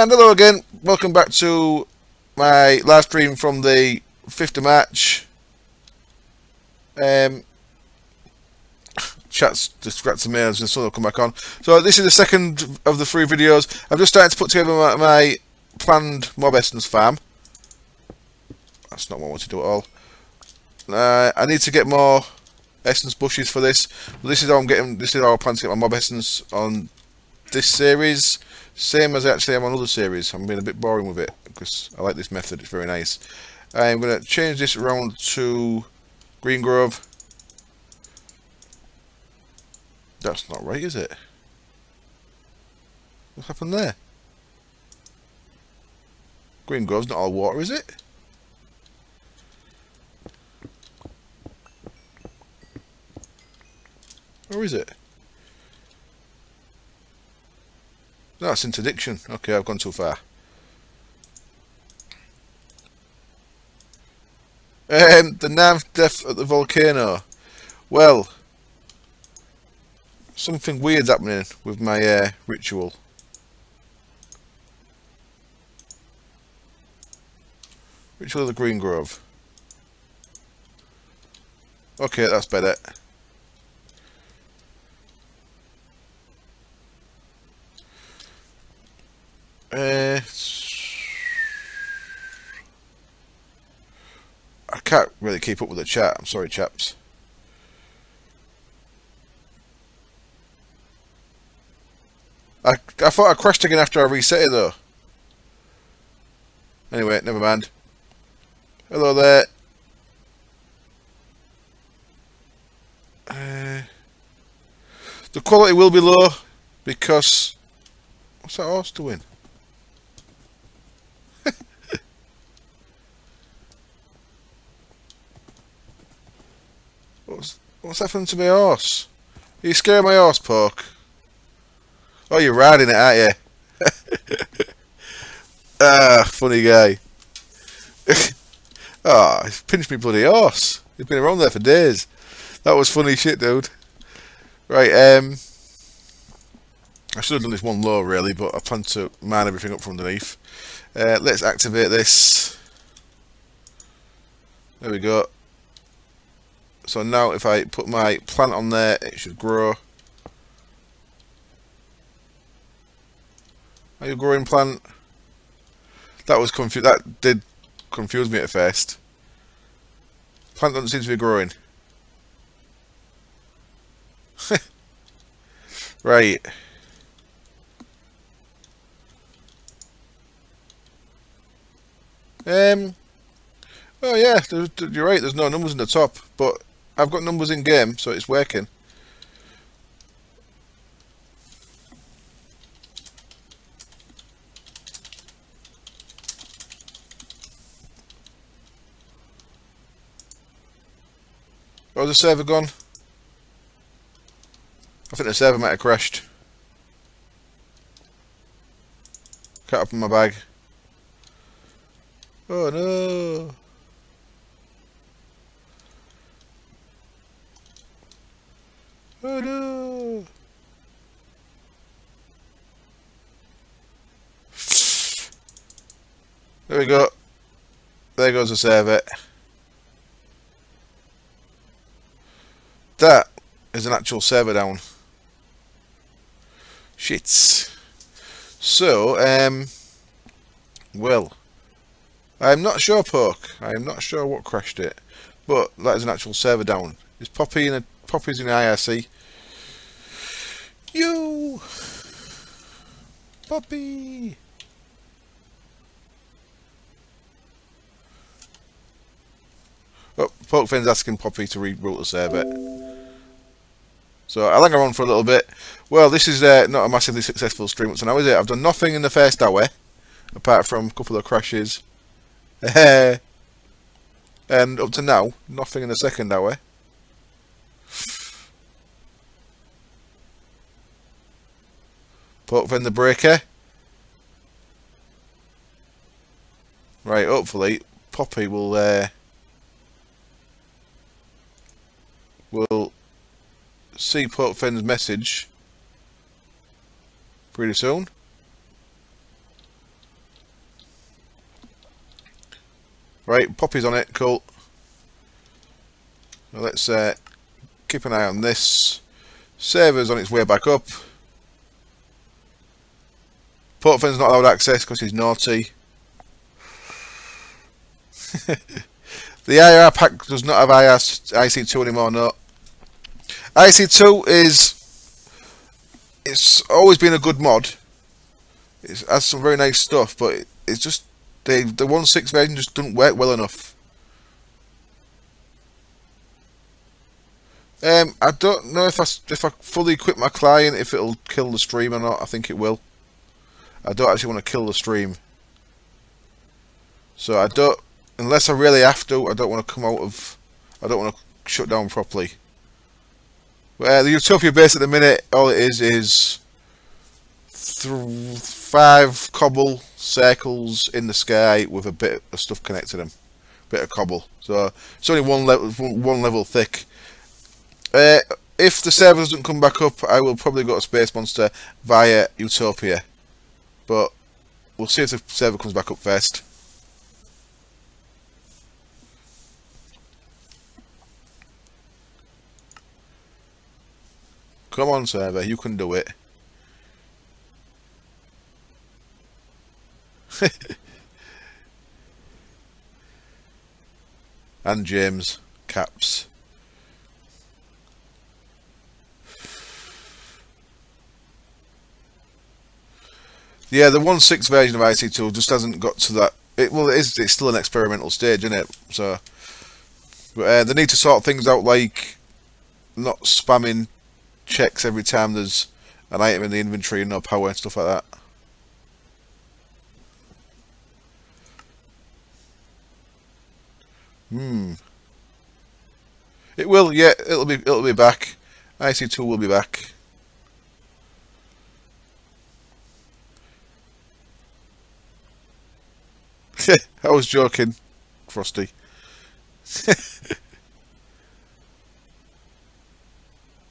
And hello again, welcome back to my live stream from the 5th of March. Chat's distracting me as the sun will come back on. So this is the second of the 3 videos. I'm just starting to put together my planned mob essence farm. That's not what I want to do at all. I need to get more essence bushes for this. But this is how I'm getting. This is how I plan to get my mob essence on this series. Same as I actually am on other series. I'm being a bit boring with it because I like this method. It's very nice. I'm going to change this around to Green Grove. That's not right, is it? What happened there? Green Grove's not all water, is it? Or is it? No, it's interdiction. Okay, I've gone too far. The ninth death at the volcano. Well, something weird's happening with my ritual. Ritual of the Green Grove. Okay, that's better. I can't really keep up with the chat. I'm sorry, chaps. I thought I crashed again after I reset it though. Anyway, never mind. Hello there. The quality will be low because what's that horse doing? What's happening to my horse? Are you scaring my horse, Poke? Oh, you're riding it, aren't you? Ah, funny guy. Ah, he's pinched me bloody horse. He's been around there for days. That was funny shit, dude. Right, I should have done this one low, really, but I plan to mine everything up from underneath. Let's activate this. There we go. So now if I put my plant on there, it should grow. Are you growing, plant? That was that did confuse me at first. Plant doesn't seem to be growing. Right. Oh yeah, you're right, there's no numbers in the top, but I've got numbers in game, so it's working. Oh, the server gone? I think the server might have crashed. Can't open my bag. Oh no! Oh no! There we go. There goes the server. That is an actual server down. Shits. So, well, I'm not sure, Poke. I'm not sure what crashed it, but that is an actual server down. Is Poppy's in the IRC? You, Poppy. Oh, Pokefin's asking Poppy to reroute the server. So I think I'm on for a little bit. Well, this is not a massively successful stream up to now, is it? I've done nothing in the first hour, apart from a couple of crashes. And up to now, nothing in the second hour. Pokefin the breaker. Right, hopefully Poppy will see Pokefin's message pretty soon. Right, Poppy's on it, cool. Now let's keep an eye on this. Server's on its way back up. Portfin's not allowed access because he's naughty. The IR pack does not have IC2 anymore, no. IC2 it's always been a good mod. It has some very nice stuff, but it's just the 1.6 version just doesn't work well enough. I don't know if I fully quit my client, if it'll kill the stream or not. I think it will. I don't actually want to kill the stream, so I don't. Unless I really have to, I don't want to come out of. I don't want to shut down properly. The Utopia base at the minute, all it is 5 cobble circles in the sky with a bit of stuff connected them, bit of cobble. So it's only one level thick. If the server doesn't come back up, I will probably go to Space Monster via Utopia, but we'll see if the server comes back up first. Come on, server, you can do it. And James Caps. Yeah, the 1.6 version of IC2 just hasn't got to that. It's still an experimental stage, isn't it? So, but, they need to sort things out, like not spamming checks every time there's an item in the inventory and no power and stuff like that. It will, yeah. It'll be back. IC2 will be back. I was joking, Frosty.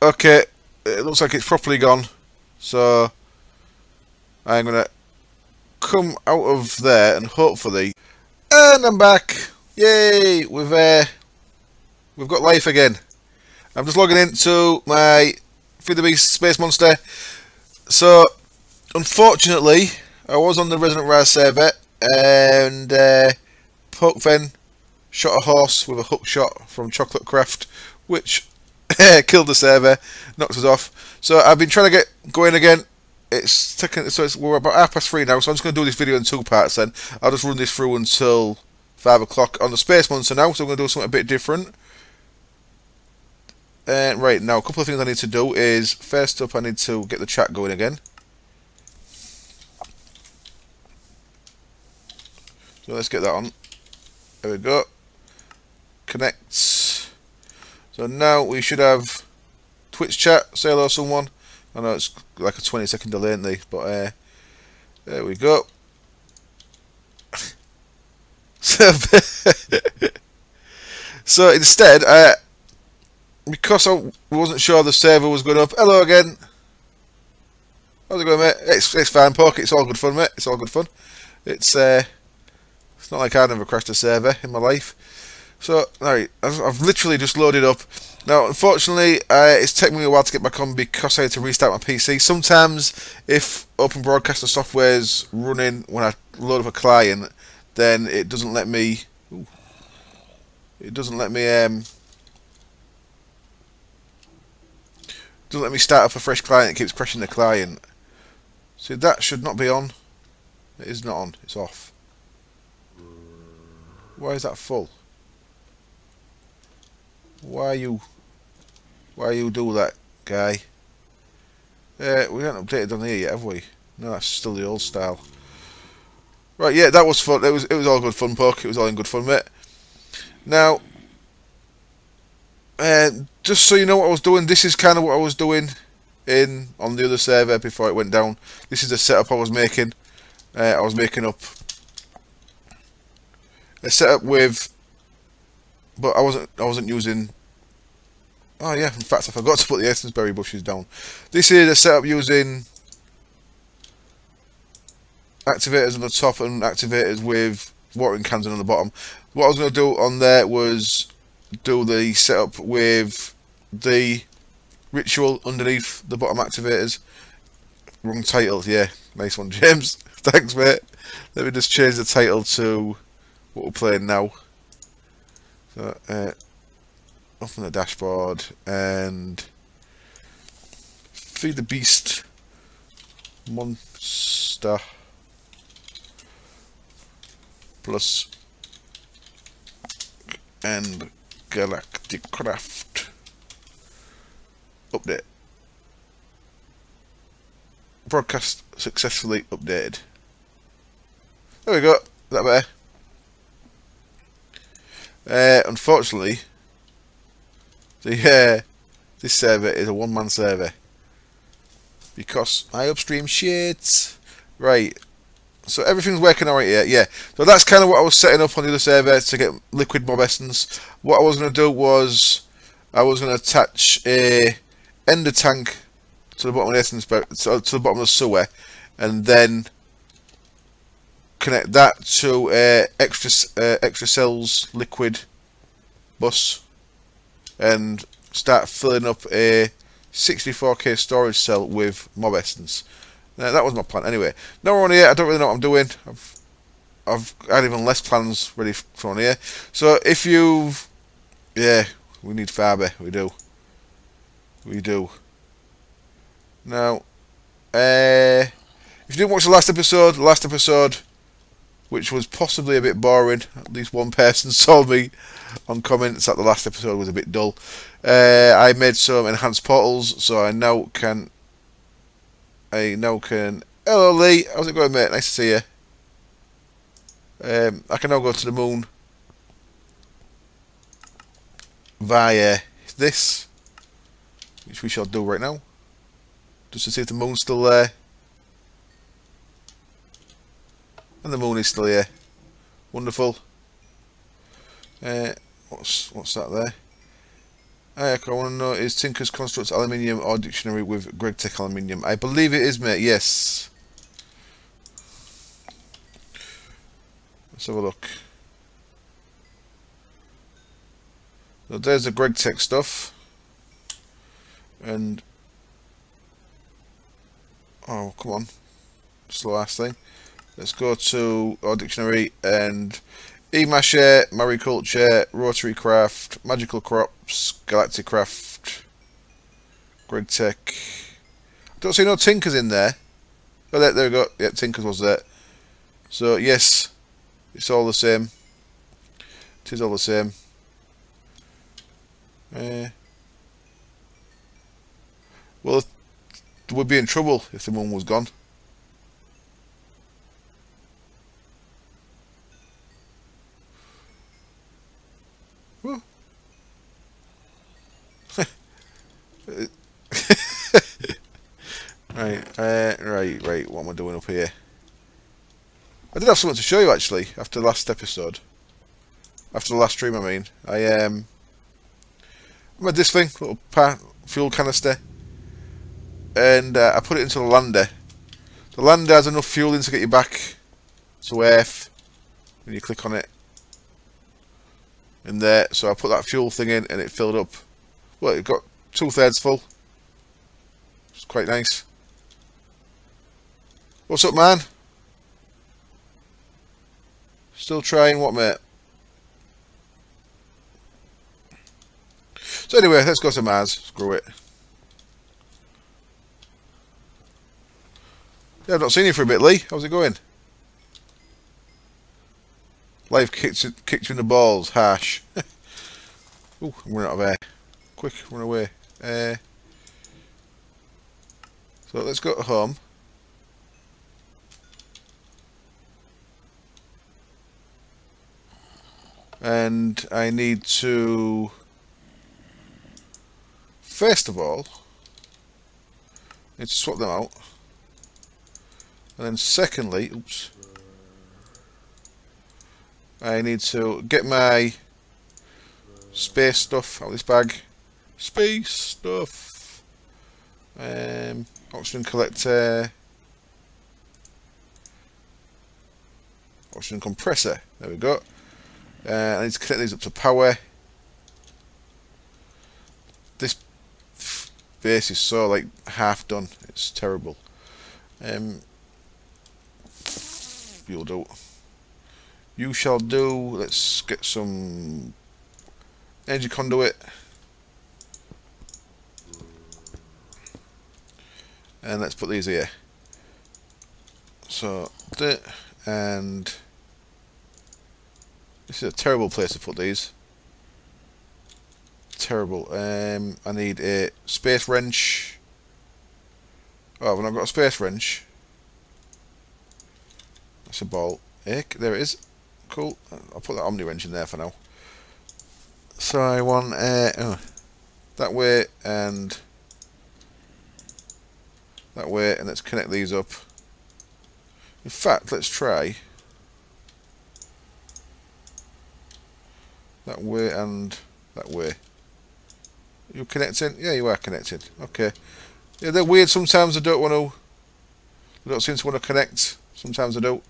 Okay, it looks like it's properly gone, so I'm gonna come out of there and hopefully, and I'm back. Yay! We've got life again. I'm just logging into my Feed the Beast Space Monster. So, unfortunately, I was on the Resident Rise server and Portfin shot a horse with a hook shot from Chocolate Craft, which killed the server, knocked us off. So I've been trying to get going again. It's taken, we're about 3:30 now, so I'm just going to do this video in 2 parts. Then I'll just run this through until 5 o'clock on the Space Monster now. So I'm going to do something a bit different. Right now, a couple of things I need to do is, first up, I need to get the chat going again. So let's get that on. There we go. Connect. So now we should have Twitch chat. Say hello, someone. I know it's like a 20-second delay, ain't they? But there we go. So instead, because I wasn't sure the server was going up. Hello again. How's it going, mate? It's fine, Poke. It's all good fun, mate. It's all good fun. It's not like I've never crashed a server in my life. So, alright, I've literally just loaded up. Now, unfortunately, it's taken me a while to get back on because I had to restart my PC. Sometimes, if Open Broadcaster software is running when I load up a client, then it doesn't let me. Doesn't let me start up a fresh client. It keeps crashing the client. See, that should not be on. It is not on. It's off. Why is that full? Why you do that, guy? We haven't updated on here yet, have we? No, that's still the old style. Right, yeah, that was fun. It was all good fun, Poke. It was all in good fun, mate. Now, just so you know what I was doing, this is kind of what I was doing on the other server before it went down. This is the setup I was making. I was making up a setup with, but I wasn't using. Oh yeah, in fact I forgot to put the essence berry bushes down. This is a setup using activators on the top and activators with watering cans in on the bottom. What I was going to do on there was do the setup with the ritual underneath the bottom activators. Wrong title, yeah, nice one, James. Thanks, mate. Let me just change the title to what we're playing now. So, up on the dashboard and feed the beast monster plus and galactic craft update. Broadcast successfully updated. There we go. Is that better? Unfortunately, this server is a one-man server because I upstream shit. Right. So everything's working alright here. Yeah. So that's kind of what I was setting up on the other server to get liquid mob essence. What I was going to do was I was going to attach a ender tank to the bottom of the essence, to the bottom of the sewer, and then connect that to extra cells liquid bus, and start filling up a 64k storage cell with mob essence. Now, that was my plan. Anyway, now we're on here. I don't really know what I'm doing. I've had even less plans ready for on here. So if you've, yeah, we need fibre. We do. Now, if you didn't watch the last episode, which was possibly a bit boring, at least one person told me on comments that the last episode was a bit dull. I made some enhanced portals, so I now can. Hello, Lee. How's it going, mate? Nice to see you. I can now go to the moon via this, which we shall do right now, just to see if the moon's still there. And the moon is still here. Wonderful. What's that there? I want to know, is Tinker's Constructs Aluminium or Dictionary with Greg Tech Aluminium? I believe it is, mate. Yes. Let's have a look. So there's the Greg Tech stuff. And oh, come on. Slow ass thing. Let's go to our dictionary and E-Masher, Mariculture, Rotary Craft, Magical Crops, Galactic Craft, Greg Tech. I don't see no Tinkers in there. Oh, there we go. Yeah, Tinkers was there. So, yes, it's all the same. It is all the same. Well, we'd be in trouble if the moon was gone. Right. What am I doing up here? I did have something to show you actually after the last episode. After the last stream, I mean. I made this thing, little fuel canister, and I put it into the lander. The lander has enough fuel in to get you back to Earth when you click on it. In there, so I put that fuel thing in and it filled up. Well, it got 2/3 full. It's quite nice. What's up, man? Still trying what, mate? So anyway, let's go to Mars. Screw it. Yeah, I've not seen you for a bit, Lee. How's it going? Life kicked you in the balls. Harsh. Ooh, I'm running out of air. Quick, run away. So let's go to home. And I need to, first of all, need to swap them out. And then secondly, oops, I need to get my space stuff out of this bag. Space stuff. Oxygen collector. oxygen compressor. There we go. I need to connect these up to power. This base is so like half done. It's terrible. You'll do. You shall do. Let's get some energy conduit. And let's put these here. So, and this is a terrible place to put these. Terrible. I need a space wrench. Oh, I've not got a space wrench. That's a ball. There it is. Cool. I'll put that Omni wrench in there for now. So I want that way and that way, and let's connect these up. In fact, let's try that way and that way. You connecting? Yeah, you are connected. Okay. Yeah, they're weird. Sometimes I don't want to. They don't seem to want to connect. Sometimes I do.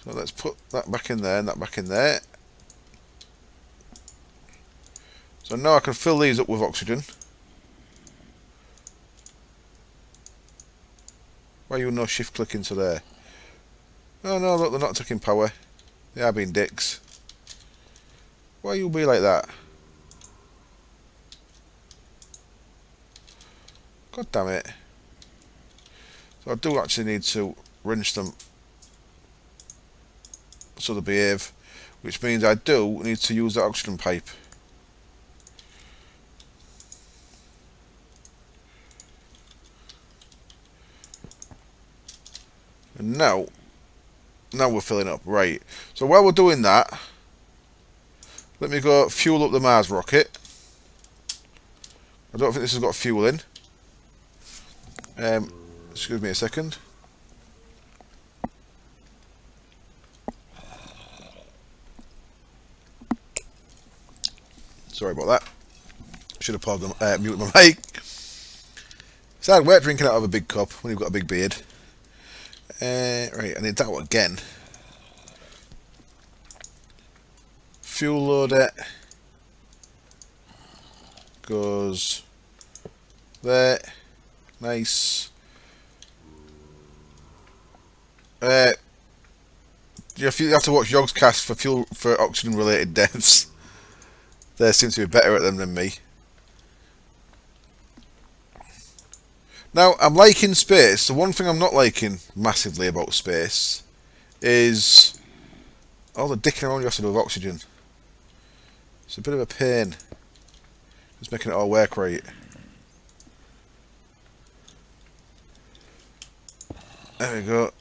So let's put that back in there and that back in there. So now I can fill these up with oxygen. Why are you no shift click into there? Oh no, look, they're not taking power. They are being dicks. Why you be like that? God damn it. So I do actually need to wrench them so they behave, which means I do need to use that oxygen pipe. And now we're filling up. Right. So while we're doing that, let me go fuel up the Mars rocket. I don't think this has got fuel in. Excuse me a second. Sorry about that. Should have paused muted my mic. It's hard work drinking out of a big cup when you've got a big beard. Right, I need that one again. Fuel loader goes there. Nice. You have to watch Yogg's cast for oxygen related deaths. They seem to be better at them than me. Now, I'm liking space. The one thing I'm not liking massively about space is all the dicking around you have to do with oxygen. It's a bit of a pain. Just making it all work right. There we go.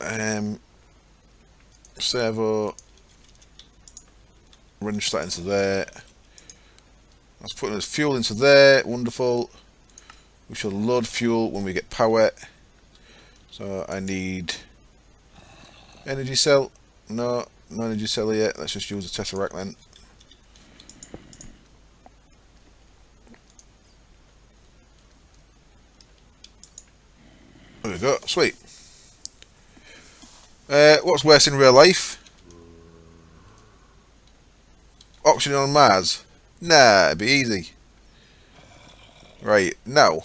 Servo. Wrench that into there. Let's put this fuel into there. Wonderful. We shall load fuel when we get power. So I need energy cell. No energy cell yet. Let's just use the Tesseract then. There we go. Sweet. What's worse in real life? Oxygen on Mars? Nah, it'd be easy. Right, now.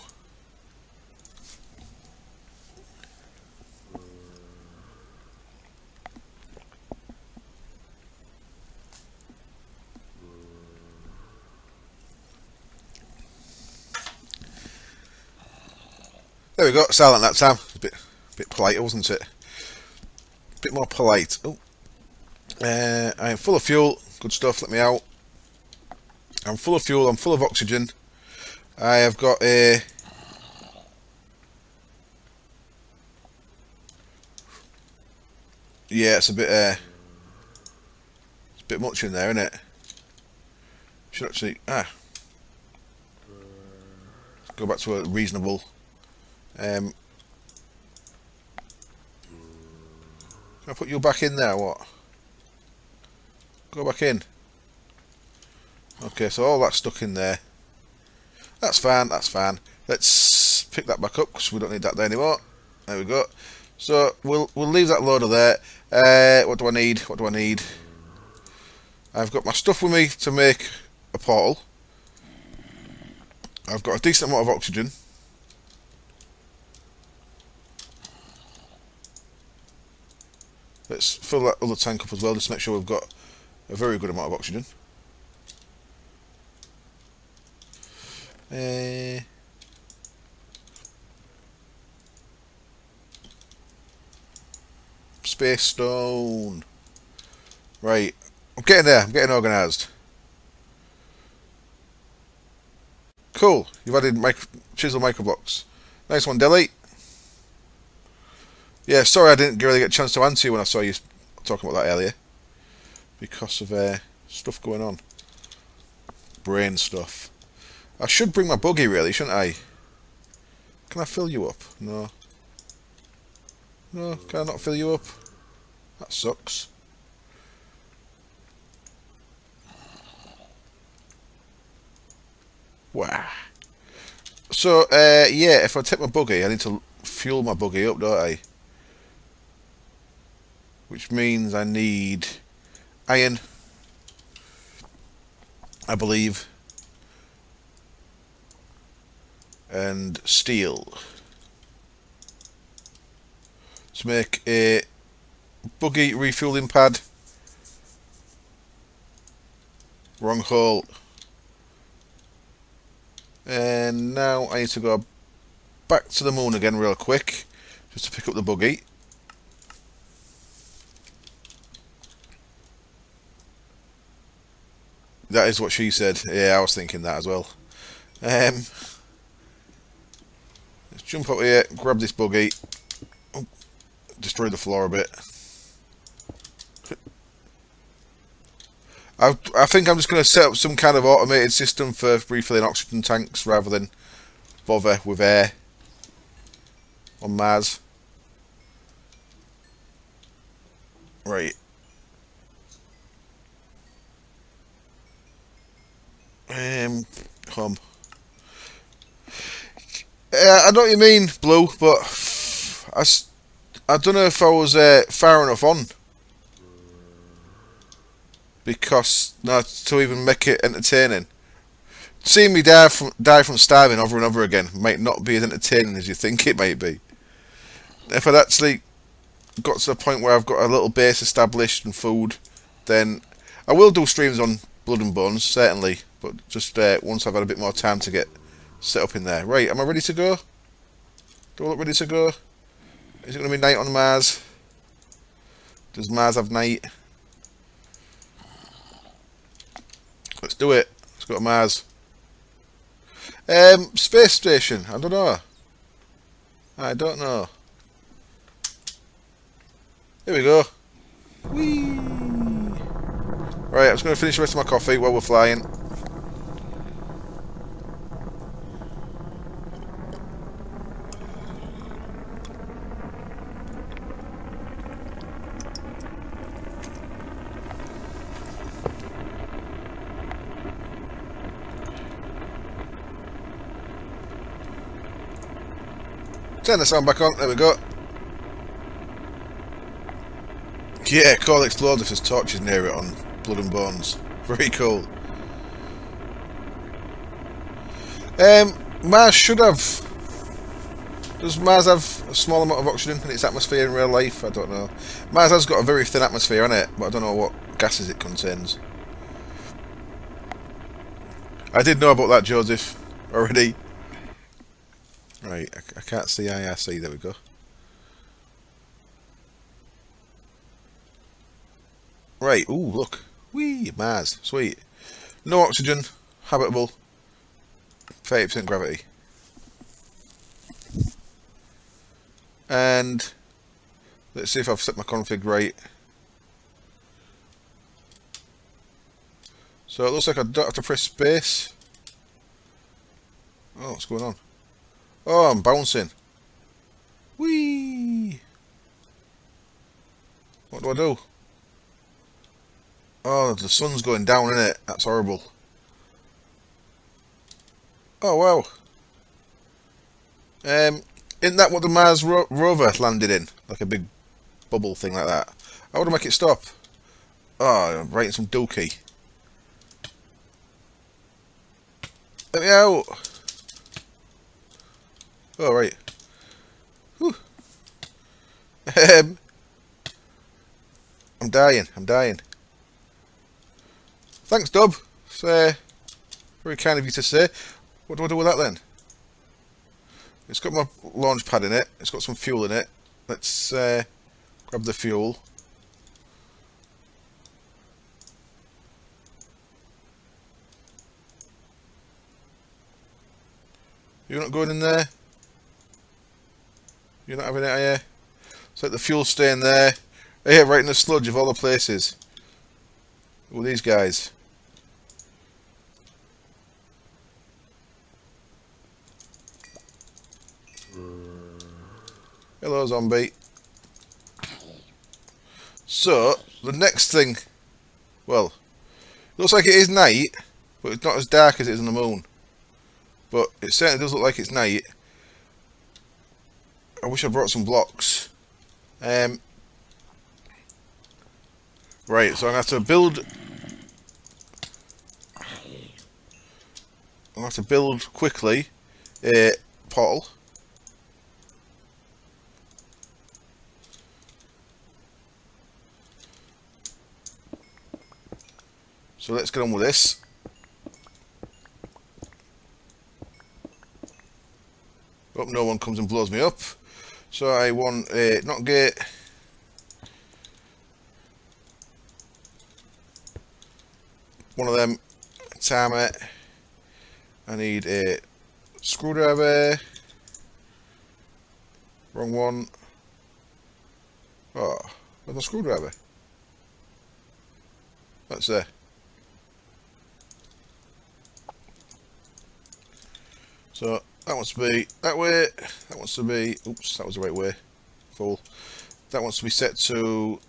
There we go, silent that time. A bit polite, wasn't it? A bit more polite. Oh, I am full of fuel. Good stuff. Let me out. I'm full of fuel. I'm full of oxygen. I have got a. Yeah, it's a bit much in there, isn't it? Should actually go back to a reasonable. Can I put you back in there? What? Go back in. Okay, so all that's stuck in there. That's fine. That's fine. Let's pick that back up because we don't need that there anymore. There we go. So we'll leave that loader there. What do I need? What do I need? I've got my stuff with me to make a portal. I've got a decent amount of oxygen. Let's fill that other tank up as well, just to make sure we've got a very good amount of oxygen. Space stone. Right, I'm getting there. I'm getting organised. Cool. You've added chisel microblocks. Nice one, Delete. Yeah, sorry I didn't really get a chance to answer you when I saw you talking about that earlier. Because of stuff going on. Brain stuff. I should bring my buggy really, shouldn't I? Can I fill you up? No. No, can I not fill you up? That sucks. Wow. So, yeah, if I take my buggy, I need to fuel my buggy up, don't I? Which means I need iron, I believe, and steel to make a buggy refueling pad. Wrong hole. And now I need to go back to the moon again real quick just to pick up the buggy. That is what she said. Yeah, I was thinking that as well. Let's jump up here, grab this buggy. Oh, destroy the floor a bit. I think I'm just going to set up some kind of automated system for refilling oxygen tanks rather than bother with air on Mars. Right. Come. I know what you mean, Blue, but I don't know if I was far enough on. Because to even make it entertaining. Seeing me die from starving over and over again might not be as entertaining as you think it might be. If I'd actually got to the point where I've got a little base established and food, then I will do streams on Blood and Bones, certainly, but just once I've had a bit more time to get set up in there. Right, am I ready to go? Do I look ready to go? Is it going to be night on Mars? Does Mars have night? Let's do it. Let's go to Mars. Space station. I don't know. I don't know. Here we go. Whee! Right, I'm just going to finish the rest of my coffee while we're flying. Turn the sound back on, there we go. Yeah, Coal explodes if there's torches near it on Blood and Bones. Very cool. Mars should have... Does Mars have a small amount of oxygen in its atmosphere in real life? I don't know. Mars has got a very thin atmosphere in it, but I don't know what gases it contains. I did know about that, Joseph, already. Right, I can't see IRC, there we go. Right, ooh, look. Whee, Mars, sweet. No oxygen, habitable, 30% gravity. And let's see if I've set my config right. So it looks like I don't have to press space. Oh, what's going on? Oh, I'm bouncing. Whee! What do I do? Oh, the sun's going down, isn't it? That's horrible. Oh, wow. Isn't that what the Mars rover landed in? Like a big bubble thing like that. How would I make it stop? Oh, I'm writing some dookie. Let me out! Oh, right. Whew. I'm dying. Thanks, Dub. It's very kind of you to say. What do I do with that then? It's got my launch pad in it. It's got some fuel in it. Let's grab the fuel. You're not going in there? You're not having it, are you? It's like the fuel staying there. Here, right in the sludge of all the places. All these guys. Hello, zombie. So, the next thing... Well, it looks like it is night, but it's not as dark as it is on the moon. But it certainly does look like it's night. I wish I brought some blocks. Right, so I'm going to have to build... I'm going to have to build quickly a portal. So let's get on with this. Hope no one comes and blows me up. So I want a knot gate. One of them. Timer. I need a screwdriver. Wrong one. Oh, where's my screwdriver? That's there. So that wants to be that way. That wants to be. Oops, that was the right way. Full. That wants to be set to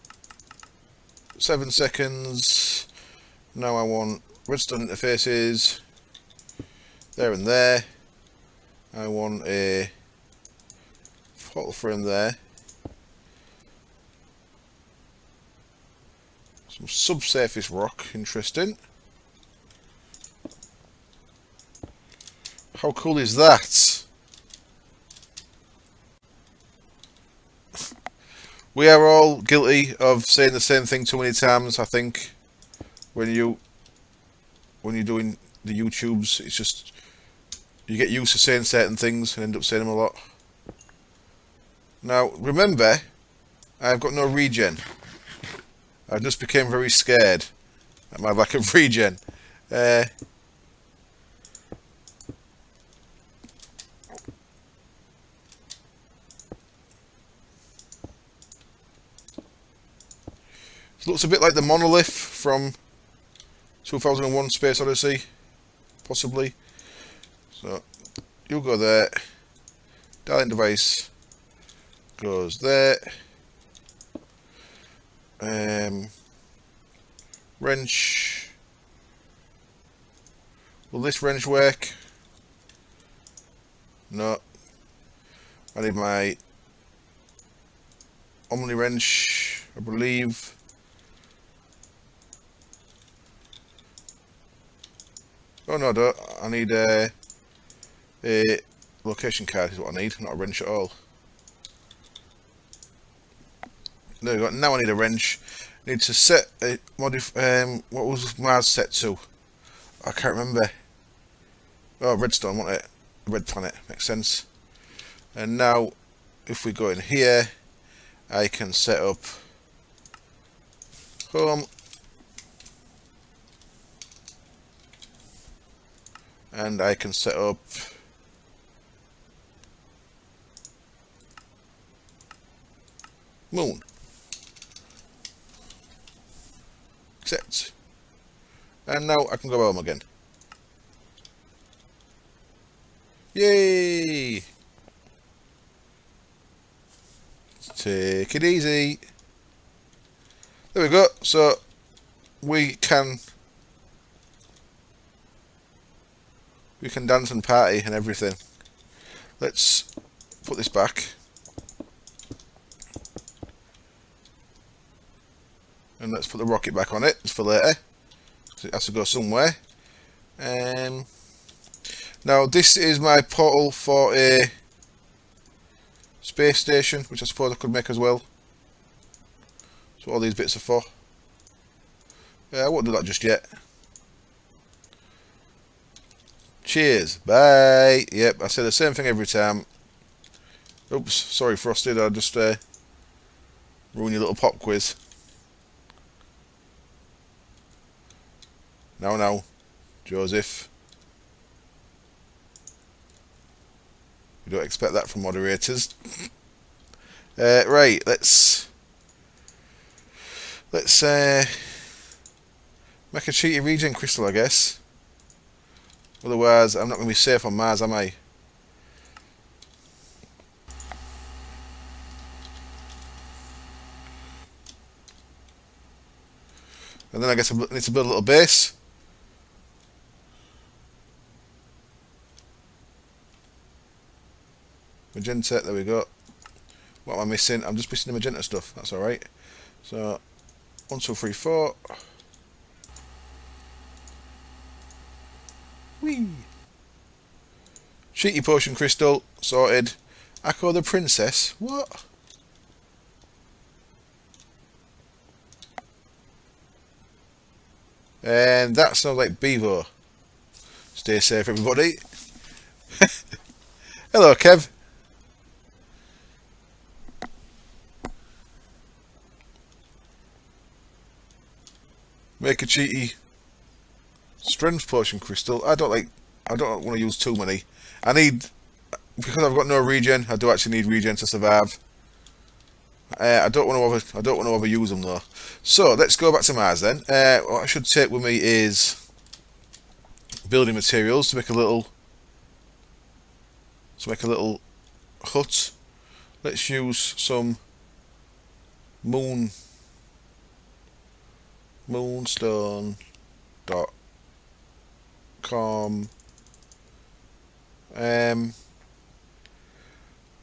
7 seconds. Now I want redstone interfaces. There and there. I want a portal frame there. Some subsurface rock, interesting. How cool is that? We are all guilty of saying the same thing too many times, I think. When you're doing the YouTubes, it's just you get used to saying certain things and end up saying them a lot. Now, remember, I've got no regen. I just became very scared at my lack of regen. It looks a bit like the monolith from 2001 Space Odyssey, possibly. So, you'll go there. Dialing device goes there. Wrench. Will this wrench work? No. I need my Omni wrench, I believe. Oh no, I need a location card is what I need, not a wrench at all. There we go. Now I need a wrench. I need to set a what was Mars set to? I can't remember. Oh, redstone, wasn't it? Red planet, makes sense. And now, if we go in here, I can set up home. And I can set up moon. Accept. And now I can go home again. Yay! Take it easy. There we go. So we can dance and party and everything. Let's put this back. And let's put the rocket back on it for later. It has to go somewhere. Now this is my portal for a space station, which I suppose I could make as well. That's what all these bits are for. I won't do that just yet. Cheers. Bye. Yep, I say the same thing every time. Oops, sorry Frosted, I just ruined your little pop quiz. Now, Joseph. You don't expect that from moderators. Right, let's make a cheaty regen crystal, I guess. Otherwise, I'm not going to be safe on Mars, am I? And then I guess I need to build a little base. Magenta, there we go. What am I missing? I'm just missing the magenta stuff. That's alright. So, 1, 2, 3, 4. Whee! Cheaty potion crystal, sorted. Echo the princess? What? And that sounds like Bevo. Stay safe, everybody. Hello, Kev. Make a cheaty strength potion crystal. I don't want to use too many. I need, because I've got no regen. I do actually need regen to survive. I don't want to overuse them though. So let's go back to Mars then. What I should take with me is building materials to make a little hut. Let's use some moonstone.com.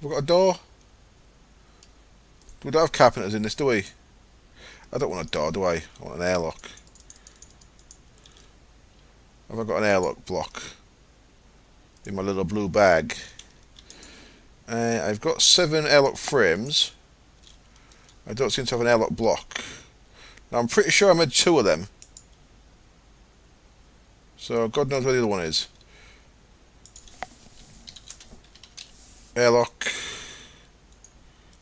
We've got a door. We don't have carpenters in this, do we? I don't want a door, do I? I want an airlock. Have I got an airlock block in my little blue bag? I've got 7 airlock frames. I don't seem to have an airlock block. Now I'm pretty sure I made 2 of them. So God knows where the other one is. Airlock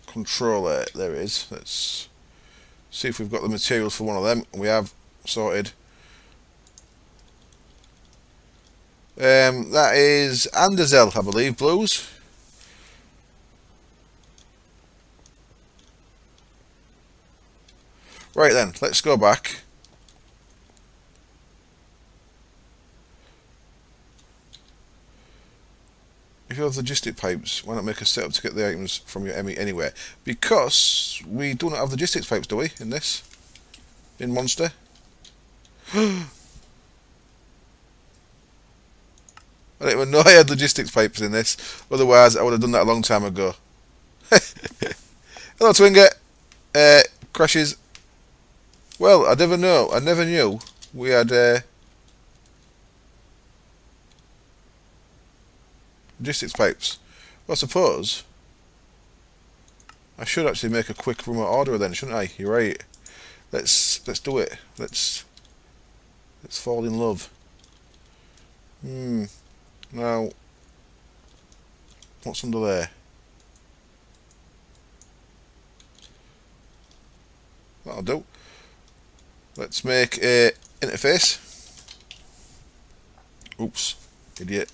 controller, there it is. Let's see if we've got the materials for one of them. We have, sorted. That is Anderzel, I believe, blues. Right then, let's go back. If you have logistic pipes, why not make a setup to get the items from your ME anywhere? Because we do not have logistics pipes, do we, in this? In Monster? I didn't even know I had logistics pipes in this. Otherwise, I would have done that a long time ago. Hello, Twinger. Crashes. Well, I never knew we had logistics pipes. Well, I suppose I should actually make a quick remote order then, shouldn't I? You're right. Let's do it. Let's fall in love. Now, what's under there? That'll do. Let's make a interface. Oops, idiot.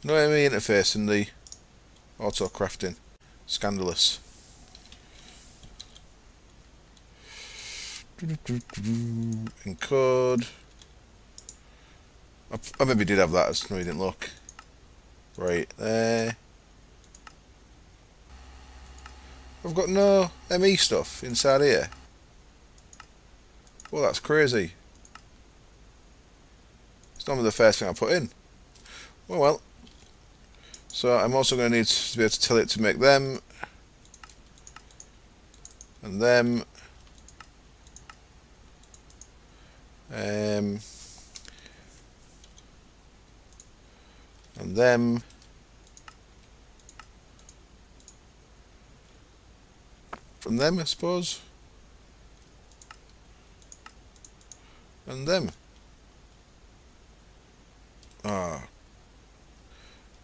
No ME interface in the auto crafting. Scandalous. Encode. I maybe did have that, I just maybe didn't look. Right there. I've got no ME stuff inside here. Well, that's crazy. It's normally the first thing I put in. Oh well. So I'm also going to need to be able to tell it to make them. And them. And them. From them, I suppose. And them. Ah.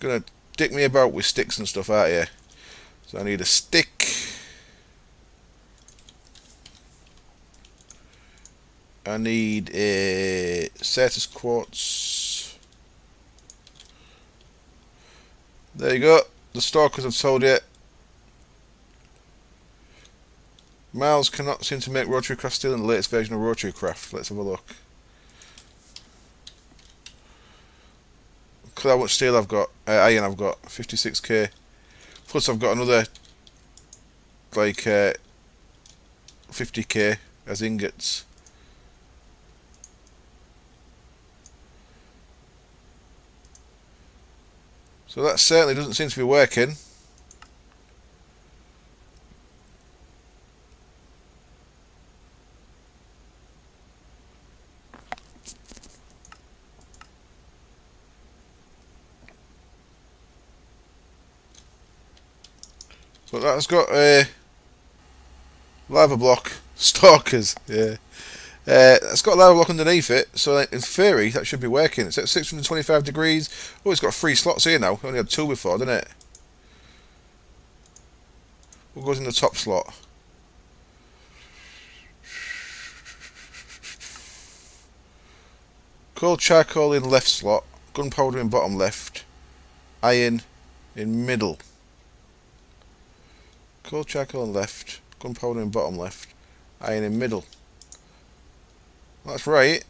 Gonna dick me about with sticks and stuff, aren't you? So I need a stick. I need a Certus quartz. There you go. The stalkers I've told you. Miles cannot seem to make rotary craft steel in the latest version of rotary craft. Let's have a look. Look how much steel I've got. Iron I've got. 56k. Plus I've got another like 50k as ingots. So that certainly doesn't seem to be working. So that's got a lava block. Stalkers, yeah. It's got a lava block underneath it, so in theory that should be working. It's at 625 degrees. Oh, it's got 3 slots here now. We only had 2 before, didn't it? What goes in the top slot? Coal charcoal in left slot. Gunpowder in bottom left. Iron in middle. Coal charcoal in left. Gunpowder in bottom left. Iron in middle. That's right.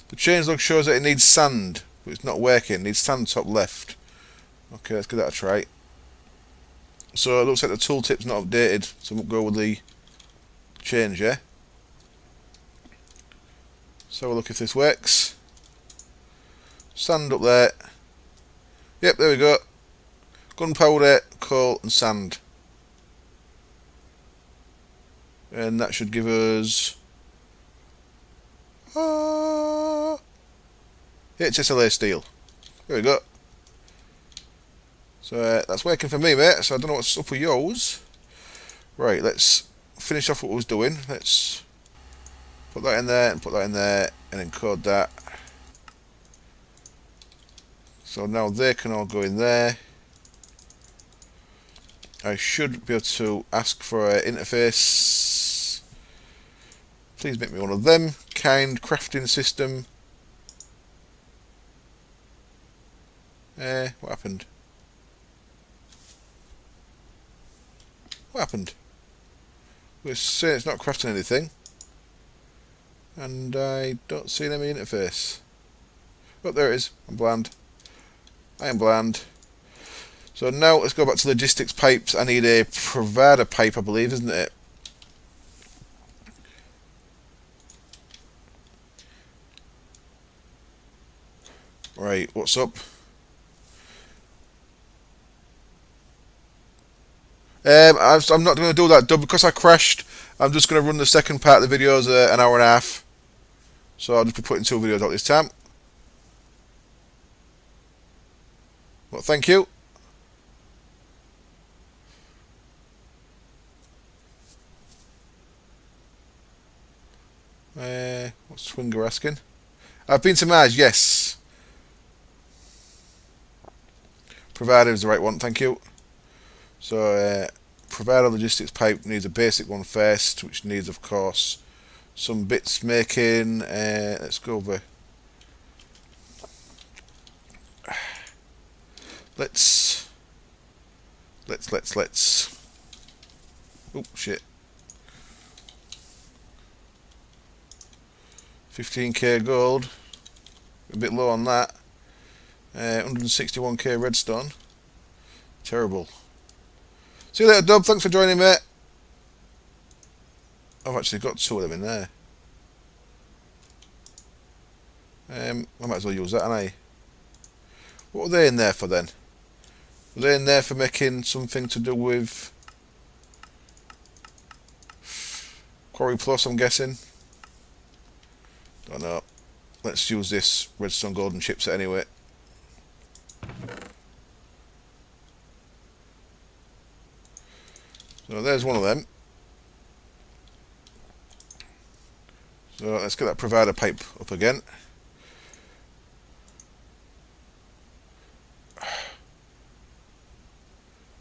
The changelog shows that it needs sand, but it's not working. It needs sand top left. Okay, let's give that a try. So it looks like the tooltip's not updated, so we'll go with the change, yeah? So we'll look if this works. Sand up there. Yep, there we go. Gunpowder, coal and sand. And that should give us HSLA steel. There we go. So that's working for me, mate. So I don't know what's up with yours. Right, let's finish off what we was doing. Let's put that in there and put that in there and encode that. So now they can all go in there. I should be able to ask for an interface. Please make me one of them. Kind crafting system. What happened? What happened? We're saying it's not crafting anything. And I don't see any interface. Oh, there it is. I'm bland. I am bland. So now let's go back to logistics pipes. I need a provider pipe, I believe, isn't it? Right, what's up? I'm not going to do that, because I crashed. I'm just going to run the second part of the videos an hour and a half. So I'll just be putting 2 videos out this time. Well, thank you. What's Swinger asking? I've been to Mars, yes. Provider is the right one, thank you. So, provider logistics pipe needs a basic one first, which needs, of course, some bits making. Let's go over. Let's. Oh shit. 15k gold. A bit low on that. 161k redstone. Terrible. See you later, Dub. Thanks for joining, mate. I've actually got 2 of them in there. I might as well use that, and I. What were they in there for then? Were they in there for making something to do with Quarry Plus, I'm guessing? Don't know. Let's use this redstone golden chipset anyway. So there's one of them. So let's get that provider pipe up again.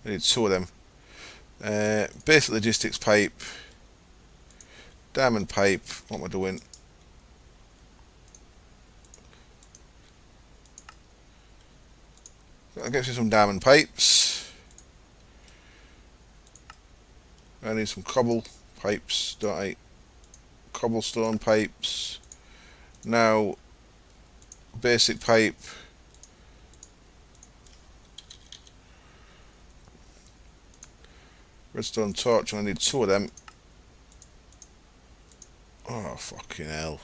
I need two of them. Basic logistics pipe, diamond pipe. What am I doing? I'll get you some diamond pipes. I need some cobble pipes, don't I? Cobblestone pipes. Now, basic pipe. Redstone torch, and I need two of them. Oh, fucking hell.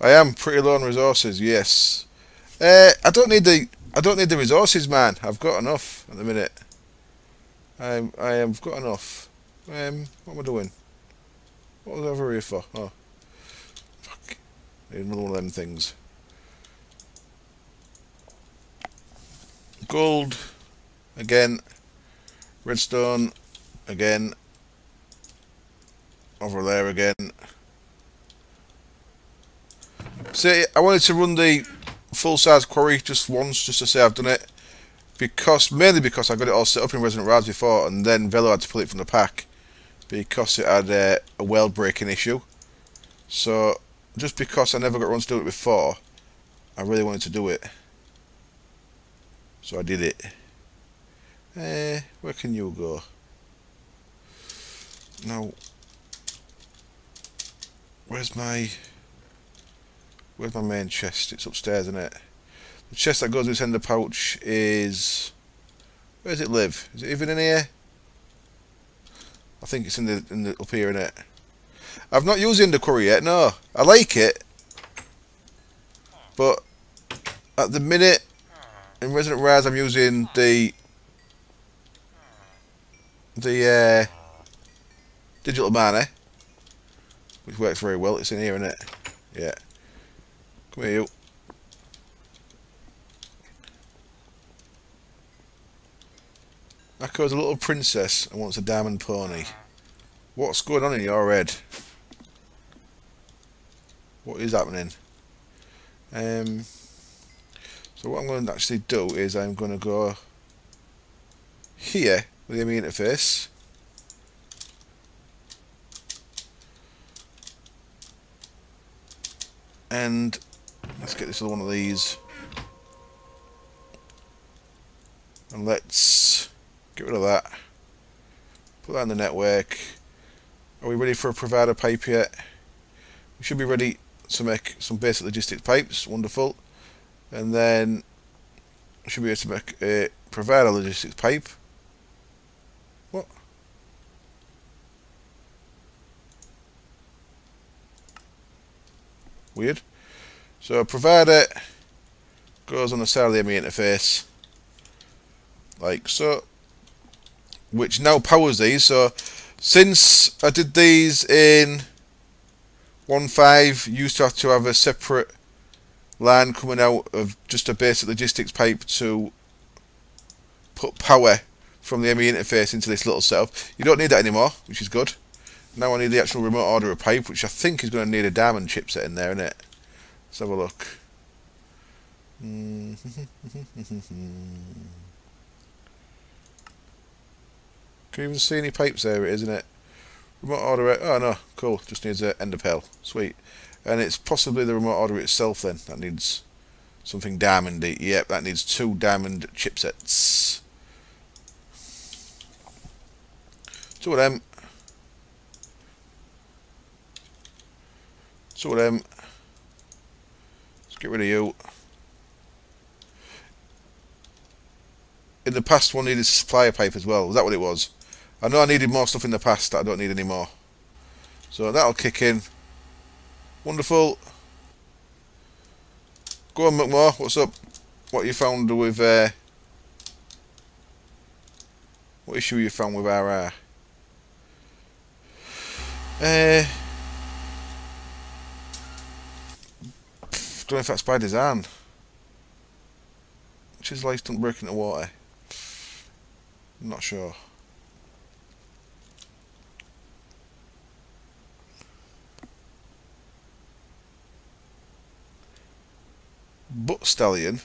I am pretty low on resources, yes. I don't need the resources, man. I've got enough at the minute. I have got enough. What am I doing? What was I over here for? Oh, fuck. Need another one of them things. Gold again. Redstone again. Over there again. See, I wanted to run the full-size quarry just once, just to say I've done it, mainly because I got it all set up in Resident Rise before, and then Velo had to pull it from the pack because it had a world breaking issue. So just because I never got around to do it before, I really wanted to do it, so I did it. Where can you go? Now, where's my main chest? It's upstairs, isn't it? The chest that goes with this ender pouch is... Where does it live? Is it even in here? I think it's in the up here, innit? I've not used the ender quarry yet, no. I like it. But at the minute in Resident Rise I'm using the digital miner, which works very well. It's in here, isn't it? Yeah. Come here, you. Akko's a little princess and wants a diamond pony. What's going on in your head? What is happening? So what I'm going to actually do is I'm going to go here with the ME interface. And let's get this other one of these. And let's get rid of that. Put that in the network. Are we ready for a provider pipe yet? We should be ready to make some basic logistics pipes. Wonderful. And then we should be able to make a provider logistics pipe. What? Weird. So provider goes on the side of the ME interface, like so, which now powers these. So since I did these in 1.5, you used to have to have a separate line coming out of just a basic logistics pipe to put power from the ME interface into this little setup. You don't need that anymore, which is good. Now I need the actual remote order of pipe, which I think is going to need a diamond chipset in there, isn't it? Let's have a look. Can you even see any pipes there? It is, isn't it? Remote order. Oh no, cool. Just needs an ender pearl. Sweet. And it's possibly the remote order itself then that needs something diamondy. Yep, that needs 2 diamond chipsets. 2 of them. 2 of them. Let's Get rid of you. In the past, one needed supplier pipe as well. Was that what it was? I know I needed more stuff in the past that I don't need anymore. So that'll kick in. Wonderful. Go on, McMore. What's up? What you found with... what issue you found with our... don't know if that's by design. Chisel lights don't break into water. I'm not sure. Butt stallion.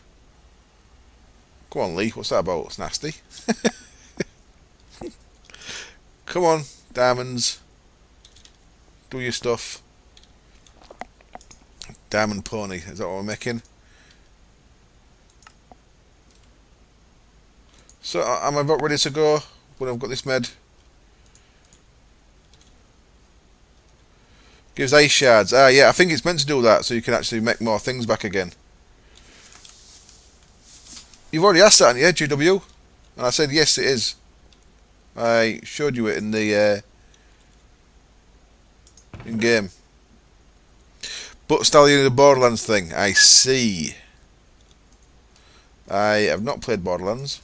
Come on, Lee. What's that about? It's nasty. Come on, diamonds. Do your stuff. Diamond pony. Is that what we're making? So, am I about ready to go when I've got this made? Gives ice shards. Ah, yeah, I think it's meant to do that so you can actually make more things back again. You've already asked that, haven't you, GW? And I said, yes, it is. I showed you it in the in-game. But Stallion in the Borderlands thing. I see. I have not played Borderlands.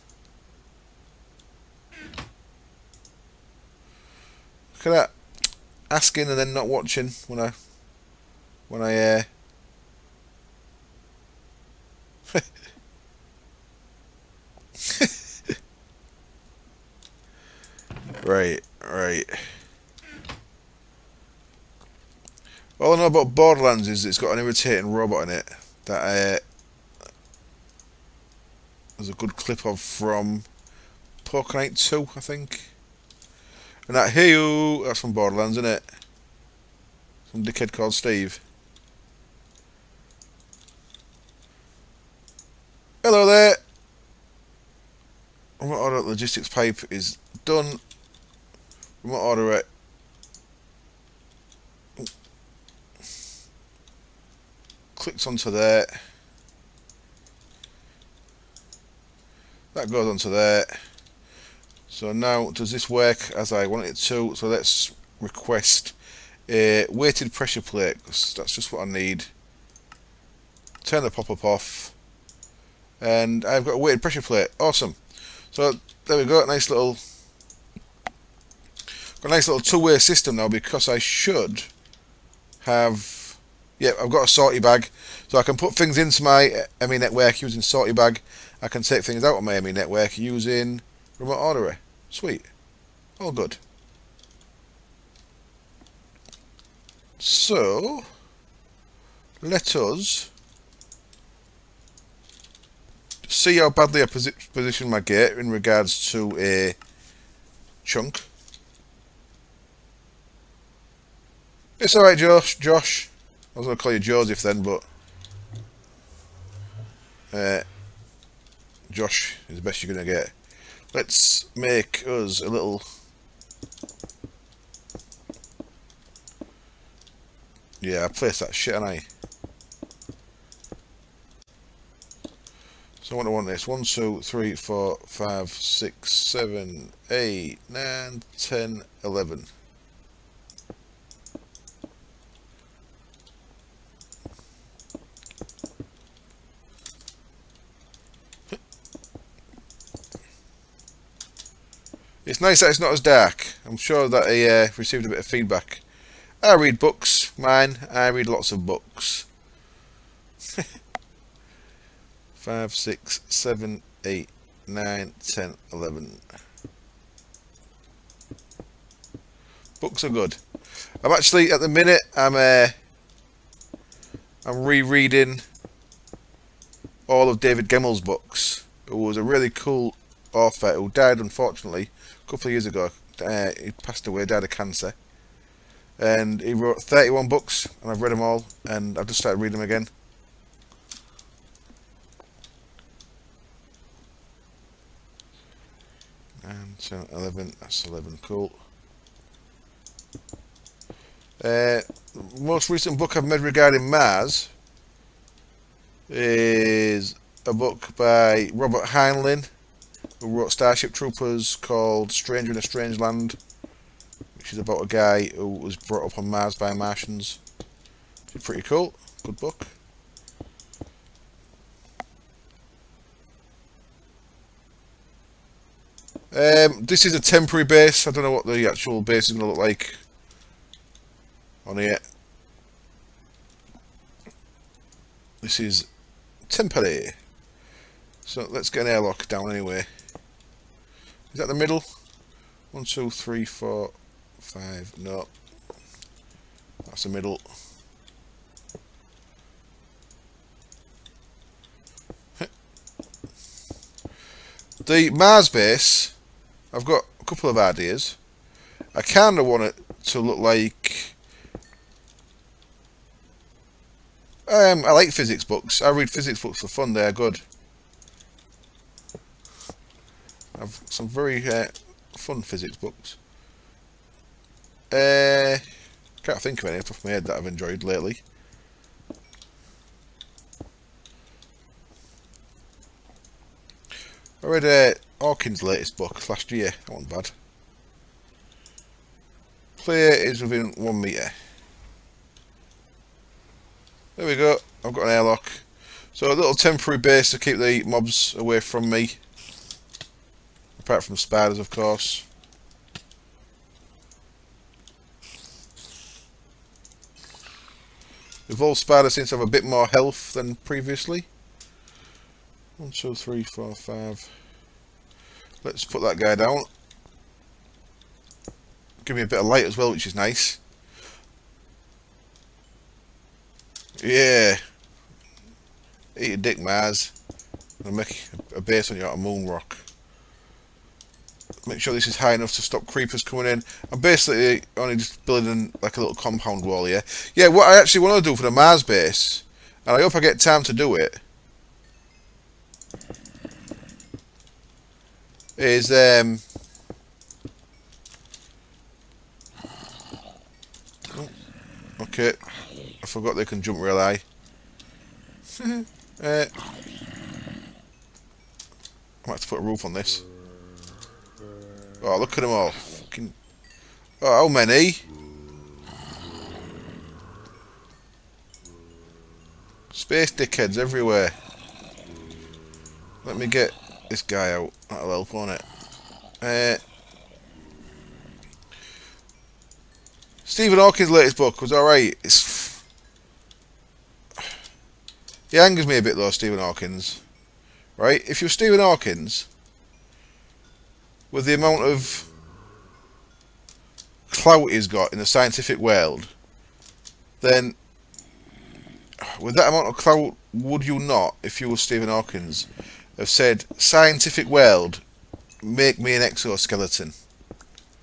Look at that. Asking and then not watching when I right. All I know about Borderlands is it's got an irritating robot in it that there's a good clip of from Poker Night 2, I think. And that hey-oo, that's from Borderlands, isn't it? Some dickhead called Steve. Hello there! Remote order logistics pipe is done. Remote order it. Clicks onto there. That goes onto there. So now, does this work as I want it to? So let's request a weighted pressure plate, because that's just what I need. Turn the pop-up off. And I've got a weighted pressure plate. Awesome. So there we go, nice little two-way system now, because I should have, yeah, I've got a sortie bag, so I can put things into my ME network using sortie bag. I can take things out of my ME network using remote order. Sweet, all good. So let us see how badly I position my gate in regards to a chunk. It's alright, Josh. I was going to call you Joseph then, but Josh is the best you're going to get. Let's make us a little... Yeah, I placed that shit, and I... So what do I want this? 1, 2, 3, 4, 5, 6, 7, 8, 9, 10, 11. It's nice that it's not as dark. I'm sure that I received a bit of feedback. I read books, mine. I read lots of books. 5, 6, 7, 8, 9, 10, 11. Books are good. I'm actually, at the minute, I'm rereading all of David Gemmell's books, who was a really cool author who died, unfortunately, a couple of years ago. He passed away, died of cancer. And he wrote 31 books, and I've read them all, and I've just started reading them again. And 10, 11, that's 11, cool. Most recent book I've made regarding Mars is a book by Robert Heinlein, who wrote Starship Troopers, called Stranger in a Strange Land, which is about a guy who was brought up on Mars by Martians. It's pretty cool. Good book. This is a temporary base. I don't know what the actual base is going to look like on here. This is temporary. So let's get an airlock down anyway. Is that the middle? 1, 2, 3, 4, 5. No. That's the middle. The Mars base, I've got a couple of ideas. I kind of want it to look like... I like physics books. I read physics books for fun. They're good. I've some very fun physics books. Can't think of any off the top of my head that I've enjoyed lately. I read Hawkins' latest book last year. That wasn't bad. Player is within 1 metre. There we go. I've got an airlock. So a little temporary base to keep the mobs away from me. Apart from spiders, of course. The evolved spider seems to have a bit more health than previously. 1, 2, 3, 4, 5. Let's put that guy down. Give me a bit of light as well, which is nice. Yeah. Eat a dick, Mars. I'll make a base on your moon rock. Make sure this is high enough to stop creepers coming in. I'm basically only just building like a little compound wall here. Yeah, what I actually want to do for the Mars base, and I hope I get time to do it, is okay, I forgot they can jump real high. I might have to put a roof on this. Oh, look at them all. Fucking... Oh, how many? Space dickheads everywhere. Let me get this guy out. That'll help, won't it? Stephen Hawking's latest book was alright. He angers me a bit though, Stephen Hawkins. Right? If you're Stephen Hawkins, with the amount of clout he's got in the scientific world, then with that amount of clout, would you not, if you were Stephen Hawkins, have said, scientific world, make me an exoskeleton?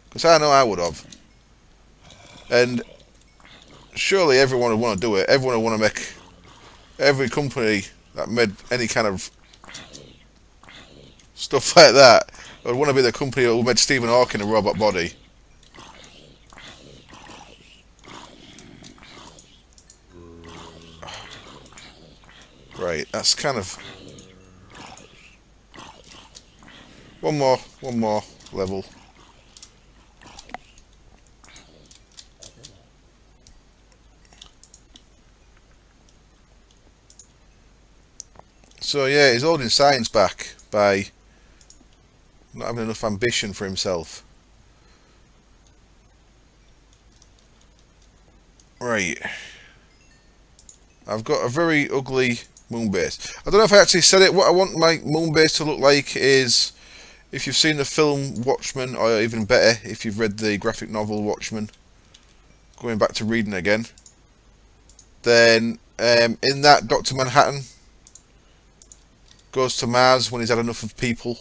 Because I know I would have. And surely everyone would want to do it. Everyone would want to make... Every company that made any kind of stuff like that would want to be the company who made Stephen Hawking a robot body. Right, that's kind of... One more level. So yeah, he's holding science back by not having enough ambition for himself. Right. I've got a very ugly moon base. I don't know if I actually said it. What I want my moon base to look like is, if you've seen the film Watchmen, or even better, if you've read the graphic novel Watchmen, going back to reading again, then in that, Dr. Manhattan goes to Mars when he's had enough of people,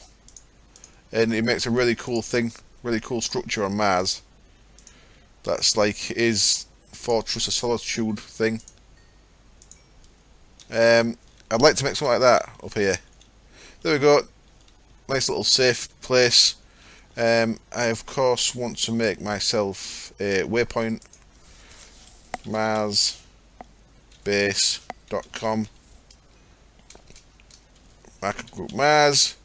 and he makes a really cool thing, really cool structure on Mars. That's like his Fortress of Solitude thing. I'd like to make something like that up here. There we go. Nice little safe place. I of course want to make myself a waypoint. marsbase.com. Market Group Mars.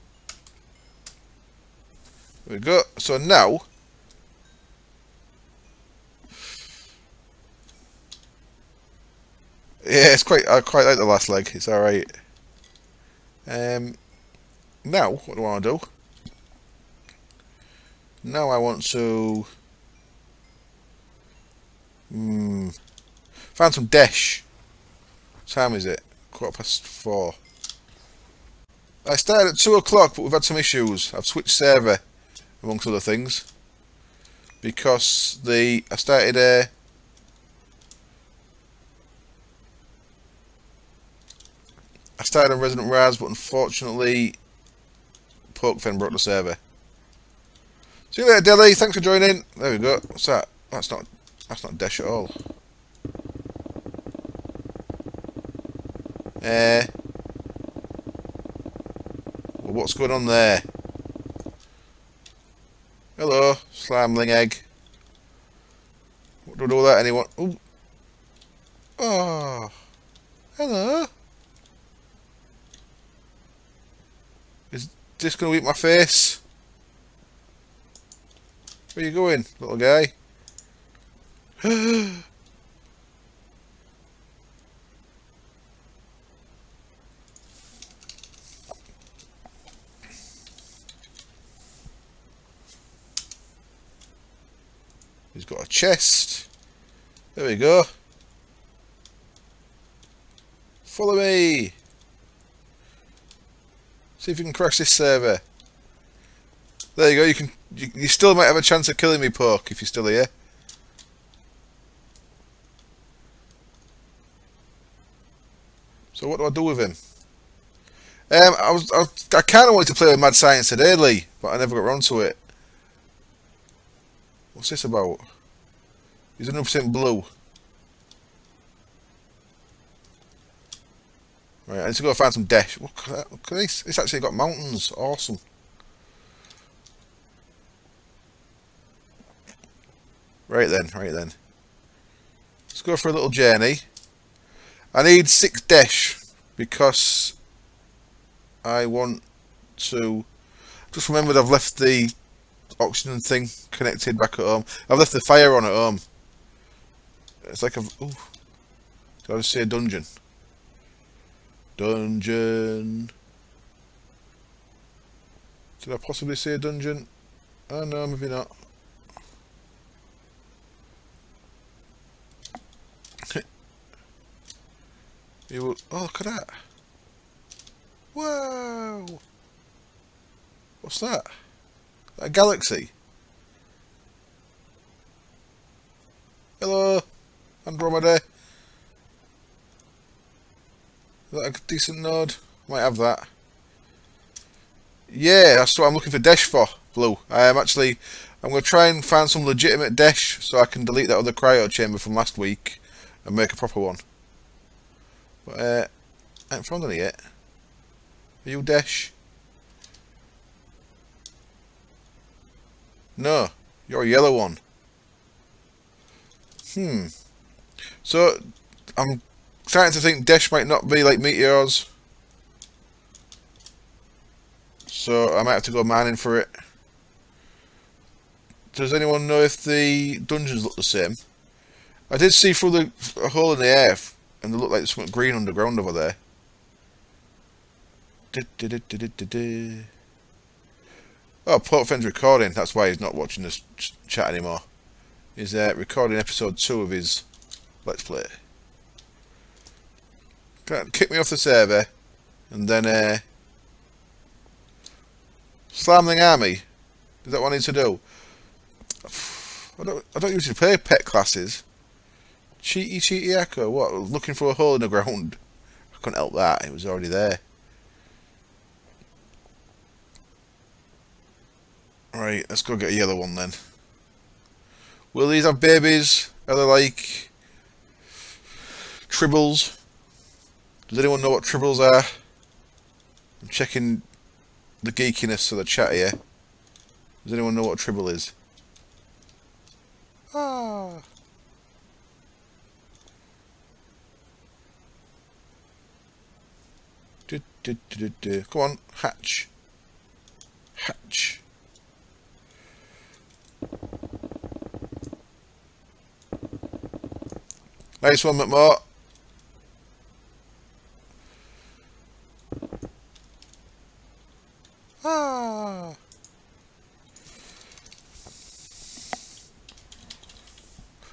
There we go. So now, yeah, it's quite. I quite like the last leg. It's all right. Now, what do I want to do? Now I want to find some dash. What time is it? 4:15. I started at 2 o'clock, but we've had some issues. I've switched server, amongst other things, because I started on Resident Raz, but unfortunately, Pokefen broke the server. See you later, Delhi. Thanks for joining. There we go. What's that? That's not dash at all. Well, what's going on there? Hello, Slamling Egg. What do I do with that? Anyone? Ooh. Oh, hello. Is this going to eat my face? Where you going, little guy? He's got a chest. There we go. Follow me. See if you can crash this server. There you go. You still might have a chance of killing me, Poke, if you're still here. So what do I do with him? I kind of wanted to play with Mad Science today, Lee, but I never got around to it. What's this about? He's 100% blue. Right, I need to go find some dash. Look at that. Look at this. It's actually got mountains. Awesome. Right then. Let's go for a little journey. I need 6 dash because I want to. Just remembered I've left the oxygen thing connected back at home. I've left the fire on at home. It's like I've. Ooh. Did I just see a dungeon? Dungeon. Did I possibly see a dungeon? Oh no, maybe not. Oh, look at that. Whoa! What's that? A galaxy? Hello, Andromeda. Is that a decent node? Might have that. Yeah, that's what I'm looking for dash for, Blue. I'm going to try and find some legitimate dash so I can delete that other cryo chamber from last week and make a proper one. But I haven't found any yet. Are you dash? No, you're a yellow one. So I'm starting to think dash might not be like meteors. So I might have to go mining for it. Does anyone know if the dungeons look the same? I did see through a hole in the earth, and they look like there's something green underground over there. Oh, Portfen's recording. That's why he's not watching this chat anymore. He's recording episode 2 of his Let's Play. Kick me off the server, and then slam the army. Is that what I need to do? I don't usually play pet classes. Cheaty Echo. What? Looking for a hole in the ground. I couldn't help that. It was already there. Right, let's go get a yellow one then. Will these have babies? Are they like tribbles? Does anyone know what tribbles are? I'm checking the geekiness of the chat here. Does anyone know what a tribble is? Ah. Come on, hatch. Hatch. Nice one, McMahon. Ah.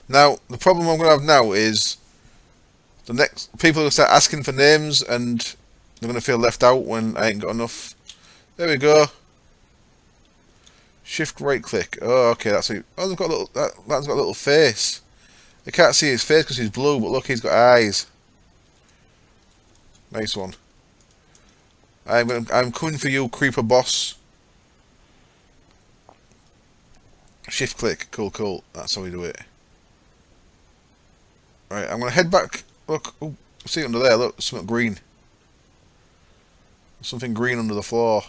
Now, the problem I'm going to have now is the next people will start asking for names and they're going to feel left out when I ain't got enough. There we go. Shift right click. Oh, okay, that's it. Oh, they've got a little, that's got a little face. I can't see his face because he's blue, but look, he's got eyes. Nice one. I'm coming for you, creeper boss. Shift click. Cool, cool. That's how we do it. Right, I'm going to head back. Look, oh, see under there, look, something green. Something green under the floor.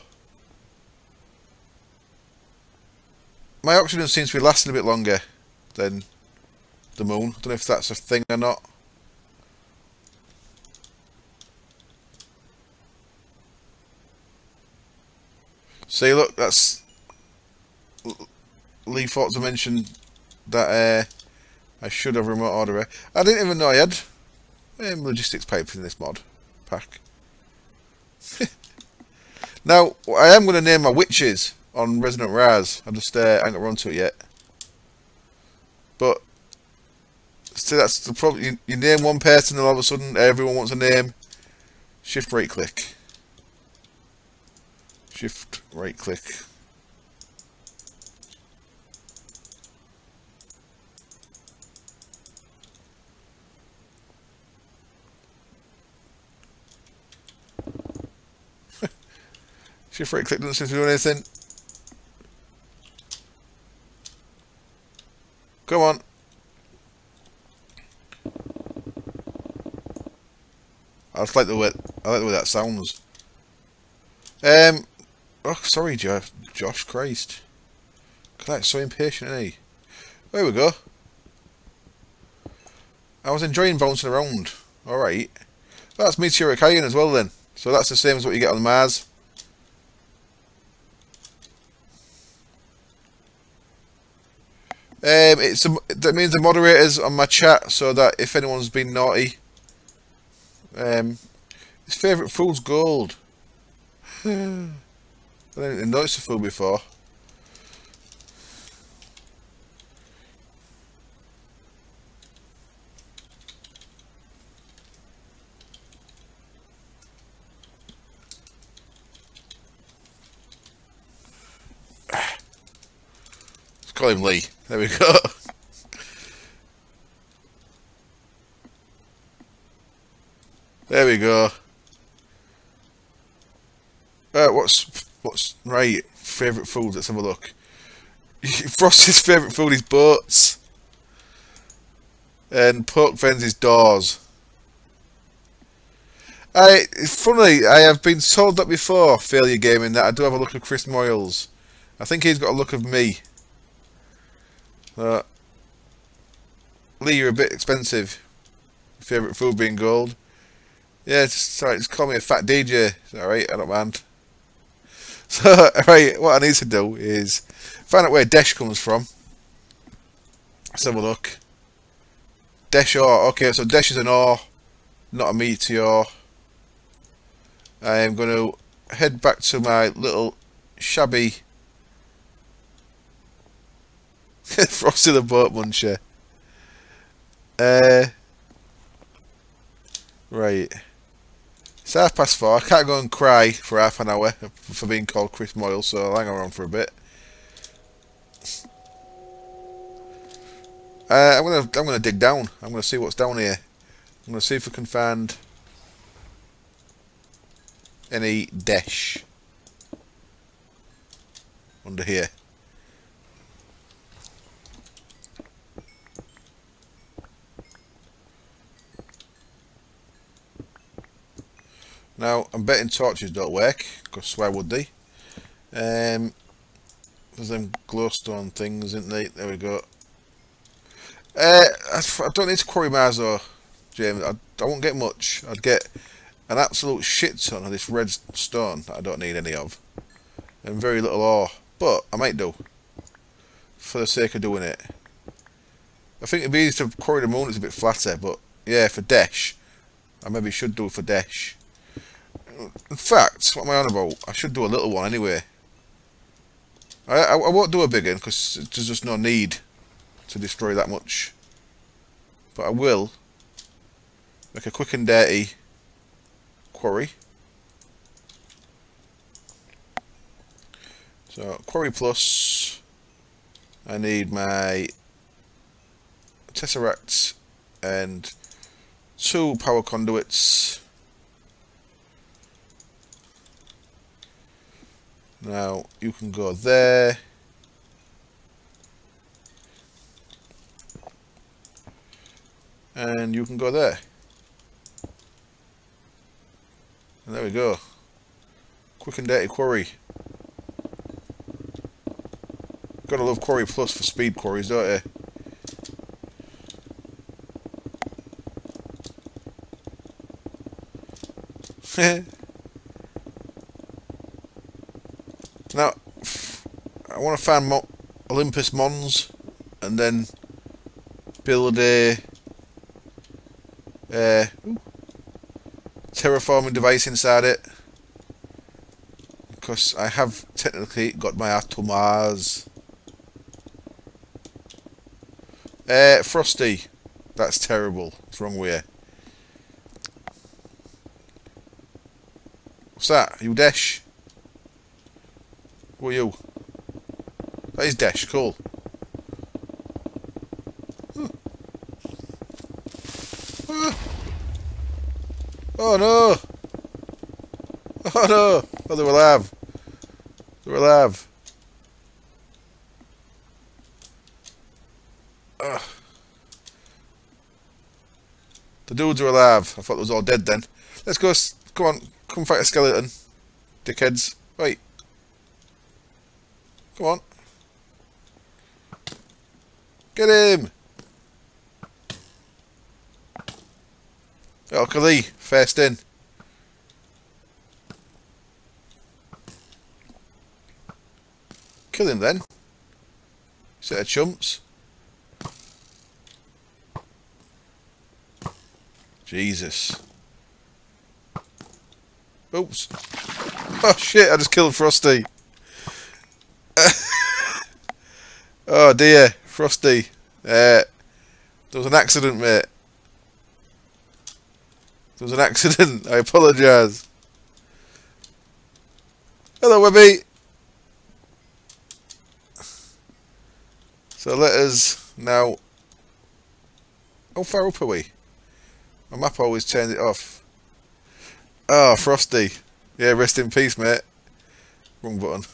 My oxygen seems to be lasting a bit longer than the moon. I don't know if that's a thing or not. See, look, that's... Lee thought to mention that I should have remote order. I didn't even know I had logistics pipes in this mod pack. Now, I am going to name my witches on Resident Raz. I just I ain't got around to it yet. But see, that's the problem. You name one person and all of a sudden everyone wants a name. Shift right click. Shift right click. Shift right click doesn't seem to do anything. Come on. I just like the way that sounds. Oh, sorry, Josh Christ. That's so impatient, isn't he? There we go. I was enjoying bouncing around. Alright. That's meteoric iron as well then. So that's the same as what you get on Mars. That means the moderators on my chat, so that if anyone's been naughty, his favourite food's gold. I didn't notice the food before. Let's call him Lee. There we go. There we go. What's right? Favourite food? Let's have a look. Frosty's favourite food is boats, and Poke vends his doors. It's funny. I have been told that before. Failure Gaming, that I do have a look of Chris Moyles. I think he's got a look of me. Lee, you're a bit expensive. Favourite food being gold. Yeah, just call me a fat DJ. Alright, I don't mind. So, right, what I need to do is find out where Desh comes from. Let's have a look. Desh ore. Okay, so Desh is an ore, not a meteor. I am going to head back to my little shabby Frosty the Boat Muncher. Right. It's 4:30. I can't go and cry for half an hour for being called Chris Moyle, so I'll hang around for a bit. I'm gonna dig down. I'm gonna see what's down here. I'm gonna see if we can find any Desh under here. Now, I'm betting torches don't work, because why would they? There's them glowstone things, isn't they? There we go. I don't need to quarry Mars though, James. I won't get much. an absolute shit ton of this red stone that I don't need any of, and very little ore, but I might do, for the sake of doing it. I think it'd be easy to quarry the moon, it's a bit flatter, but yeah, for Desh, I maybe should do it for Desh. In fact, what am I on about? I should do a little one anyway. I won't do a big one, because there's just no need to destroy that much. But I will make a quick and dirty quarry. So, quarry plus, I need my tesseract and 2 power conduits. Now, you can go there. And you can go there. And there we go. Quick and dirty quarry. Gotta love quarry plus for speed quarries, don't you? Now, I want to find Olympus Mons and then build a terraforming device inside it, because I have technically got my Atomars. Frosty, that's terrible. What's wrong with you? What's that? Are you Desh? Who are you? That is Desh, cool. Oh no! Oh no! Oh, they were alive. They were alive. Ugh. The dudes are alive. I thought they was all dead then. Let's go. Come on. Come fight a skeleton. Dickheads. Wait. Come on. Get him! Oh, Kali, first in. Kill him then. Set of chumps. Jesus. Oops. Oh shit, I just killed Frosty. Oh dear, Frosty. There was an accident, mate. There was an accident. I apologise. Hello, Webby. So let us now. How far up are we? My map always turns it off. Oh, Frosty. Yeah, rest in peace, mate. Wrong button.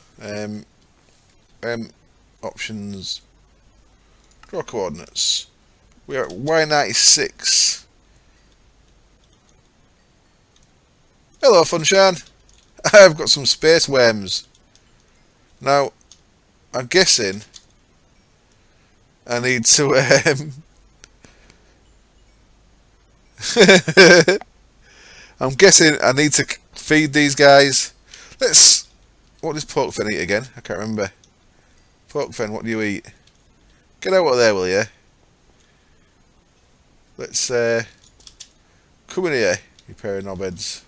Options. Draw coordinates. We are at Y96. Hello, Funshine. I've got some space worms. Now, I'm guessing I need to I'm guessing I need to feed these guys. Let's. What does Porkfen eat again? I can't remember. Porkfen, what do you eat? Get out of there, will you? Let's come in here, you pair of knobheads.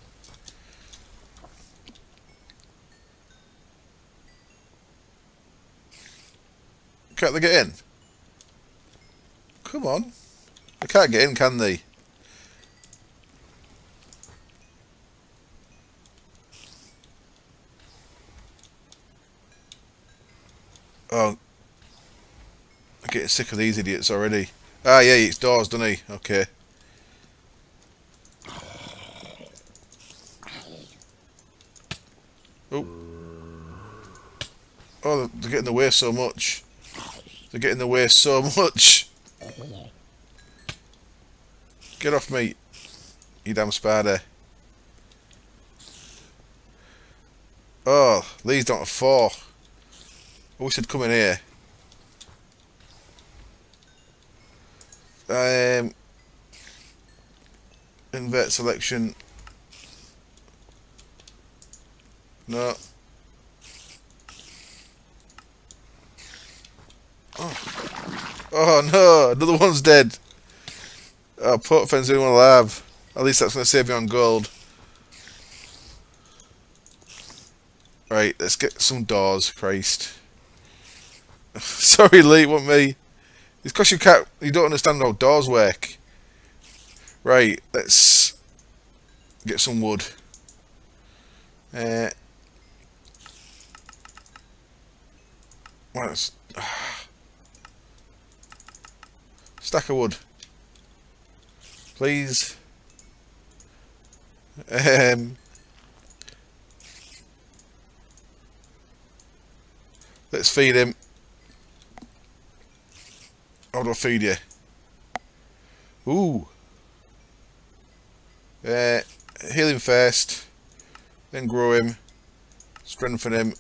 Can't they get in? Come on. They can't get in, can they? Oh. I'm getting sick of these idiots already. Ah, yeah, he eats doors, doesn't he? Okay. Oh. Oh, they're getting in the way so much. They're getting in the way so much. Get off me, you damn spider. Oh, these don't have 4. I wish they'd come in here. Invert selection. No. Oh no, another one's dead. Oh, pork fence, only one alive. At least that's going to save me on gold. Right, let's get some doors, Christ. Sorry, Lee, it wasn't me. It's because you don't understand how doors work. Right, let's get some wood. What? Stack of wood, please. Let's feed him. How do I feed you? Ooh. Heal him first, then grow him, strengthen him,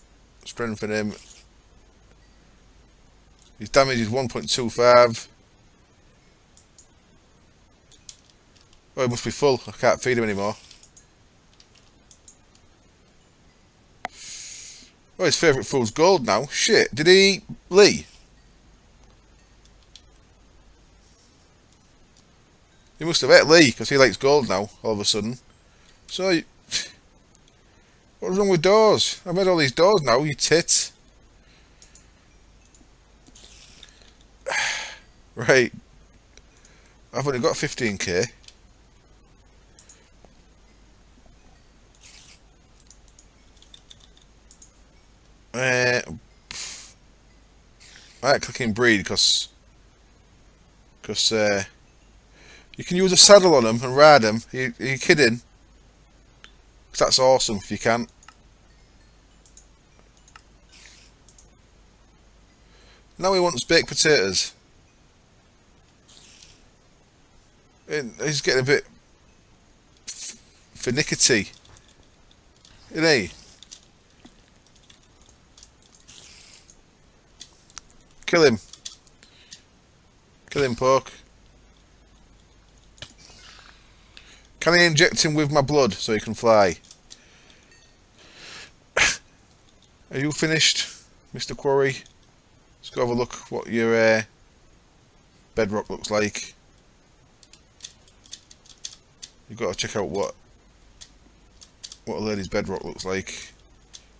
strengthen him. His damage is 1.25. Oh, he must be full. I can't feed him anymore. Oh, his favourite food's gold now. Shit, did he eat Lee? He must have ate Lee, because he likes gold now, all of a sudden. So, what's wrong with doors? I've made all these doors now, you tit. Right. I've only got 15k. I like clicking breed because you can use a saddle on them and ride them. Are you kidding? 'Cause that's awesome if you can. Now he wants baked potatoes. He's getting a bit finicky, isn't he? Kill him. Kill him, pork. Can I inject him with my blood so he can fly? Are you finished, Mr. Quarry? Let's go have a look what your bedrock looks like. You've got to check out what a lady's bedrock looks like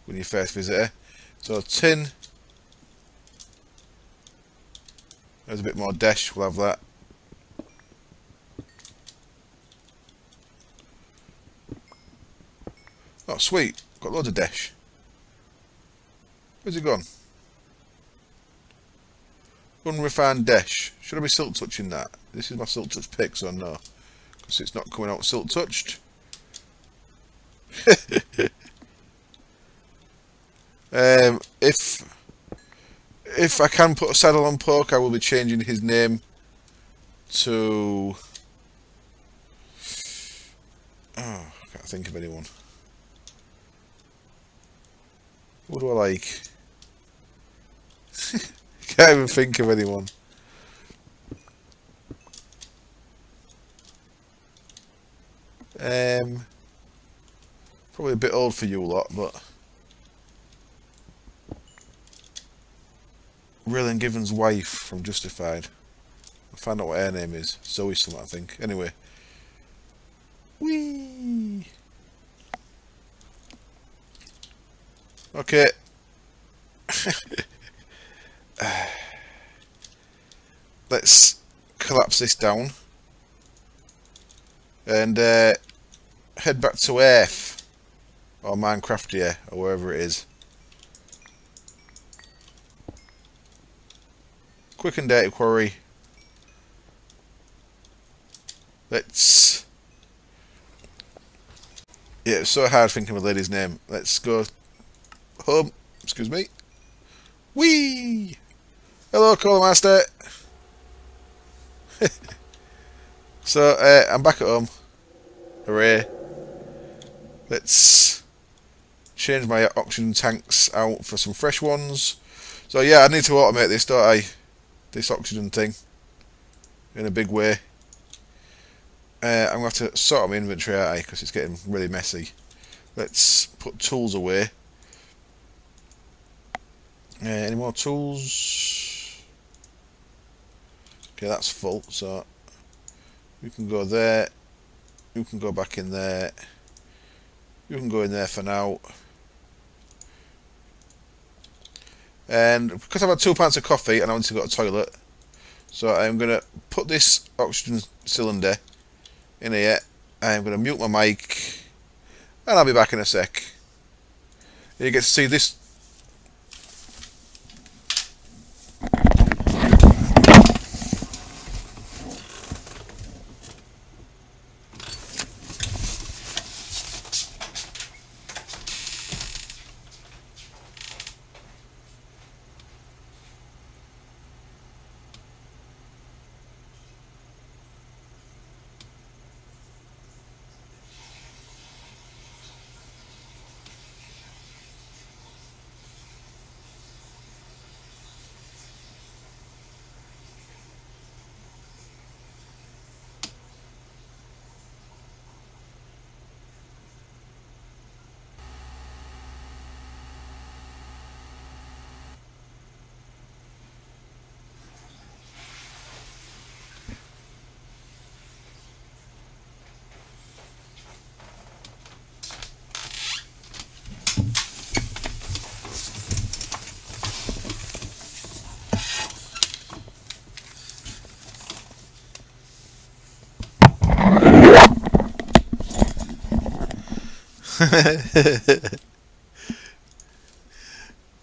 when you first visit her. So tin. There's a bit more dash, we'll have that. Oh sweet, got loads of dash. Where's it gone? Unrefined dash. Should I be silk touching that? This is my silk touch pick, so no. Because it's not coming out silk touched. If I can put a saddle on pork, I will be changing his name to... Oh, I can't think of anyone. What do I like? Can't even think of anyone. Probably a bit old for you lot, but... Raylan Given's wife from Justified. I'll find out what her name is. Zoe something, I think. Anyway. Whee! Okay. Let's collapse this down. And head back to Earth. Or Minecraft, yeah, or wherever it is. Quick and dirty quarry. Let's... Yeah, it's so hard thinking of a lady's name. Let's go home. Excuse me. Whee! Hello, Caller Master. So, I'm back at home. Hooray. Let's change my oxygen tanks out for some fresh ones. So yeah, I need to automate this, don't I? This oxygen thing. In a big way. I'm going to have to sort out my inventory, aren't I? Because it's getting really messy. Let's put tools away. Any more tools? Okay, that's full, so you can go there. You can go back in there. You can go in there for now. And because I've had 2 pints of coffee and I want to go to the toilet, so I'm going to put this oxygen cylinder in here. I'm going to mute my mic, and I'll be back in a sec. You get to see this.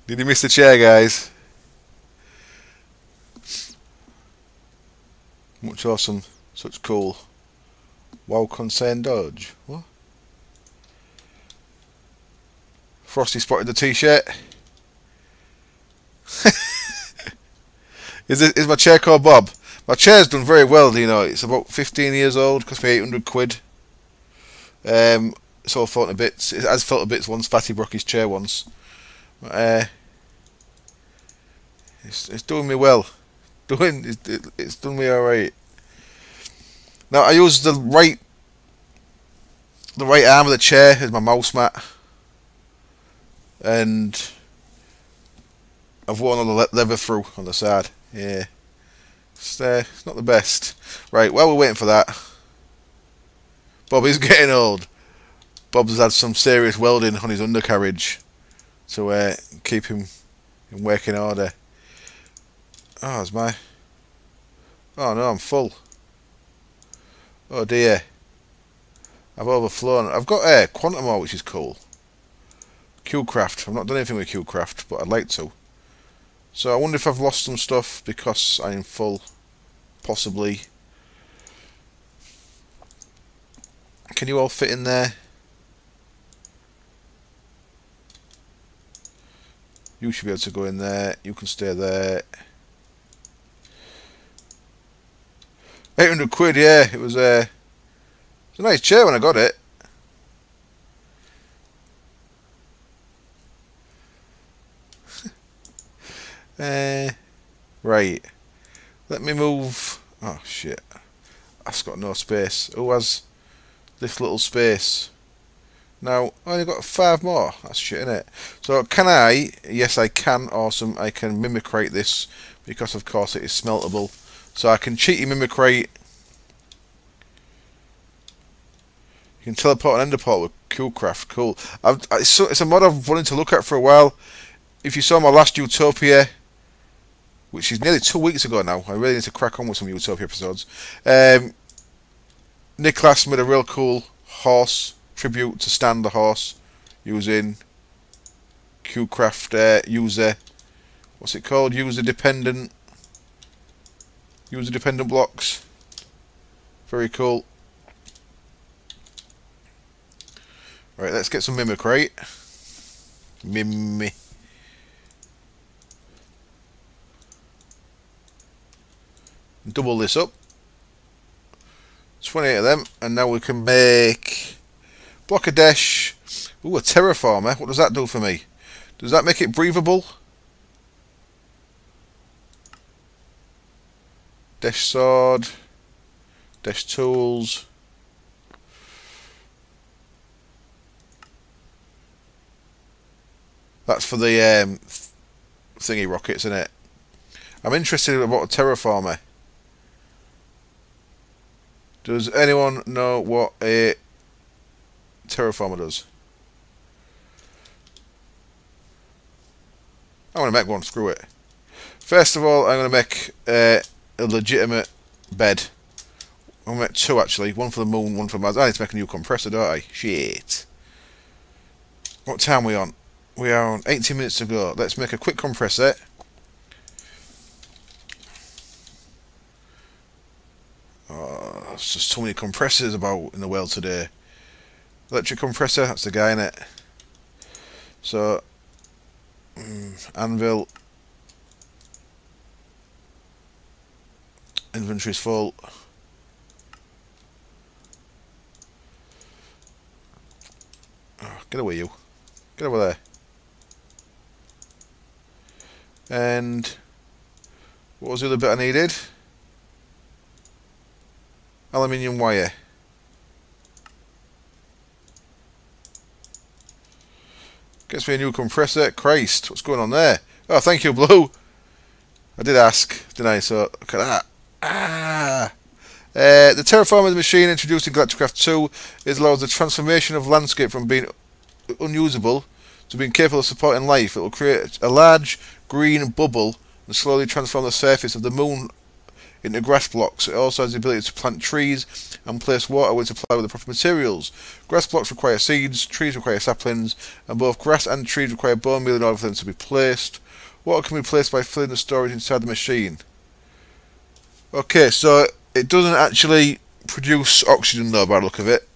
Did you miss the chair, guys? Much awesome, such cool. Wow, concern dodge. What? Frosty spotted the t-shirt. Is my chair called Bob? My chair's done very well, you know. It's about 15 years old, cost me 800 quid. It's all fallen to bits. It has felt to bits once. Fatty broke his chair once. But, it's doing me well. It's done me alright. Now I use the right arm of the chair as my mouse mat, and I've worn all the leather through on the side. Yeah, it's not the best. Right, while we're waiting for that, Bobby's getting old. Bob's had some serious welding on his undercarriage to keep him in working order. Oh, it's my... Oh no, I'm full. Oh dear. I've overflown. I've got Quantum ore, which is cool. Q-Craft. I've not done anything with Q-Craft, but I'd like to. So I wonder if I've lost some stuff because I'm full. Possibly. Can you all fit in there? You should be able to go in there. You can stay there. 800 quid, yeah. It was a nice chair when I got it. Right. Let me move. Oh shit. I've got no space. Who has this little space? Now, I only got 5 more. That's shit, innit? So, can I? Yes, I can. Awesome. I can mimicrate this because, of course, it is smeltable. So, I can cheaty mimicrate. You can teleport and enderport with Q-Craft. Cool. It's a mod I've wanted to look at for a while. If you saw my last Utopia, which is nearly 2 weeks ago now, I really need to crack on with some Utopia episodes. Nicholas made a real cool horse tribute to Stan the horse using Q-Craft user. What's it called? User dependent blocks. Very cool. Right, let's get some mimicrate. Double this up. 28 of them, and now we can make block a dash. Ooh, a terraformer. What does that do for me? Does that make it breathable? Dash sword. Dash tools. That's for the thingy rockets, isn't it? I'm interested about a terraformer. Does anyone know what a terraformer does? I'm going to make one, screw it. First of all, I'm going to make a legitimate bed. I'm going to make two actually, one for the moon, one for Mars. I need to make a new compressor, don't I? Shit. What time are we on? We are on 18 minutes to go. Let's make a quick compressor. Oh, there's just too many compressors about in the world today. Electric compressor, that's the guy in it. So, anvil. Inventory's full. Oh, get away, you. Get over there. And what was the other bit I needed? Aluminium wire. Gets me a new compressor. Christ, what's going on there? Oh, thank you, Blue. I did ask, didn't I? So, look at that. The terraforming machine introduced in Galacticraft 2 allows the transformation of landscape from being unusable to being capable of supporting life. It will create a large green bubble and slowly transform the surface of the moon into grass blocks. It also has the ability to plant trees and place water when supplied with the proper materials. Grass blocks require seeds, trees require saplings, and both grass and trees require bone meal in order for them to be placed. Water can be placed by filling the storage inside the machine. Okay, so it doesn't actually produce oxygen though by the look of it.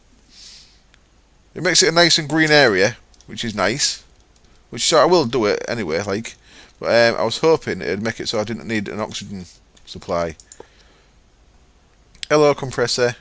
It makes it a nice and green area, which is nice. Which so I will do it anyway, like. But I was hoping it'd make it so I didn't need an oxygen supply. Hello, compressor.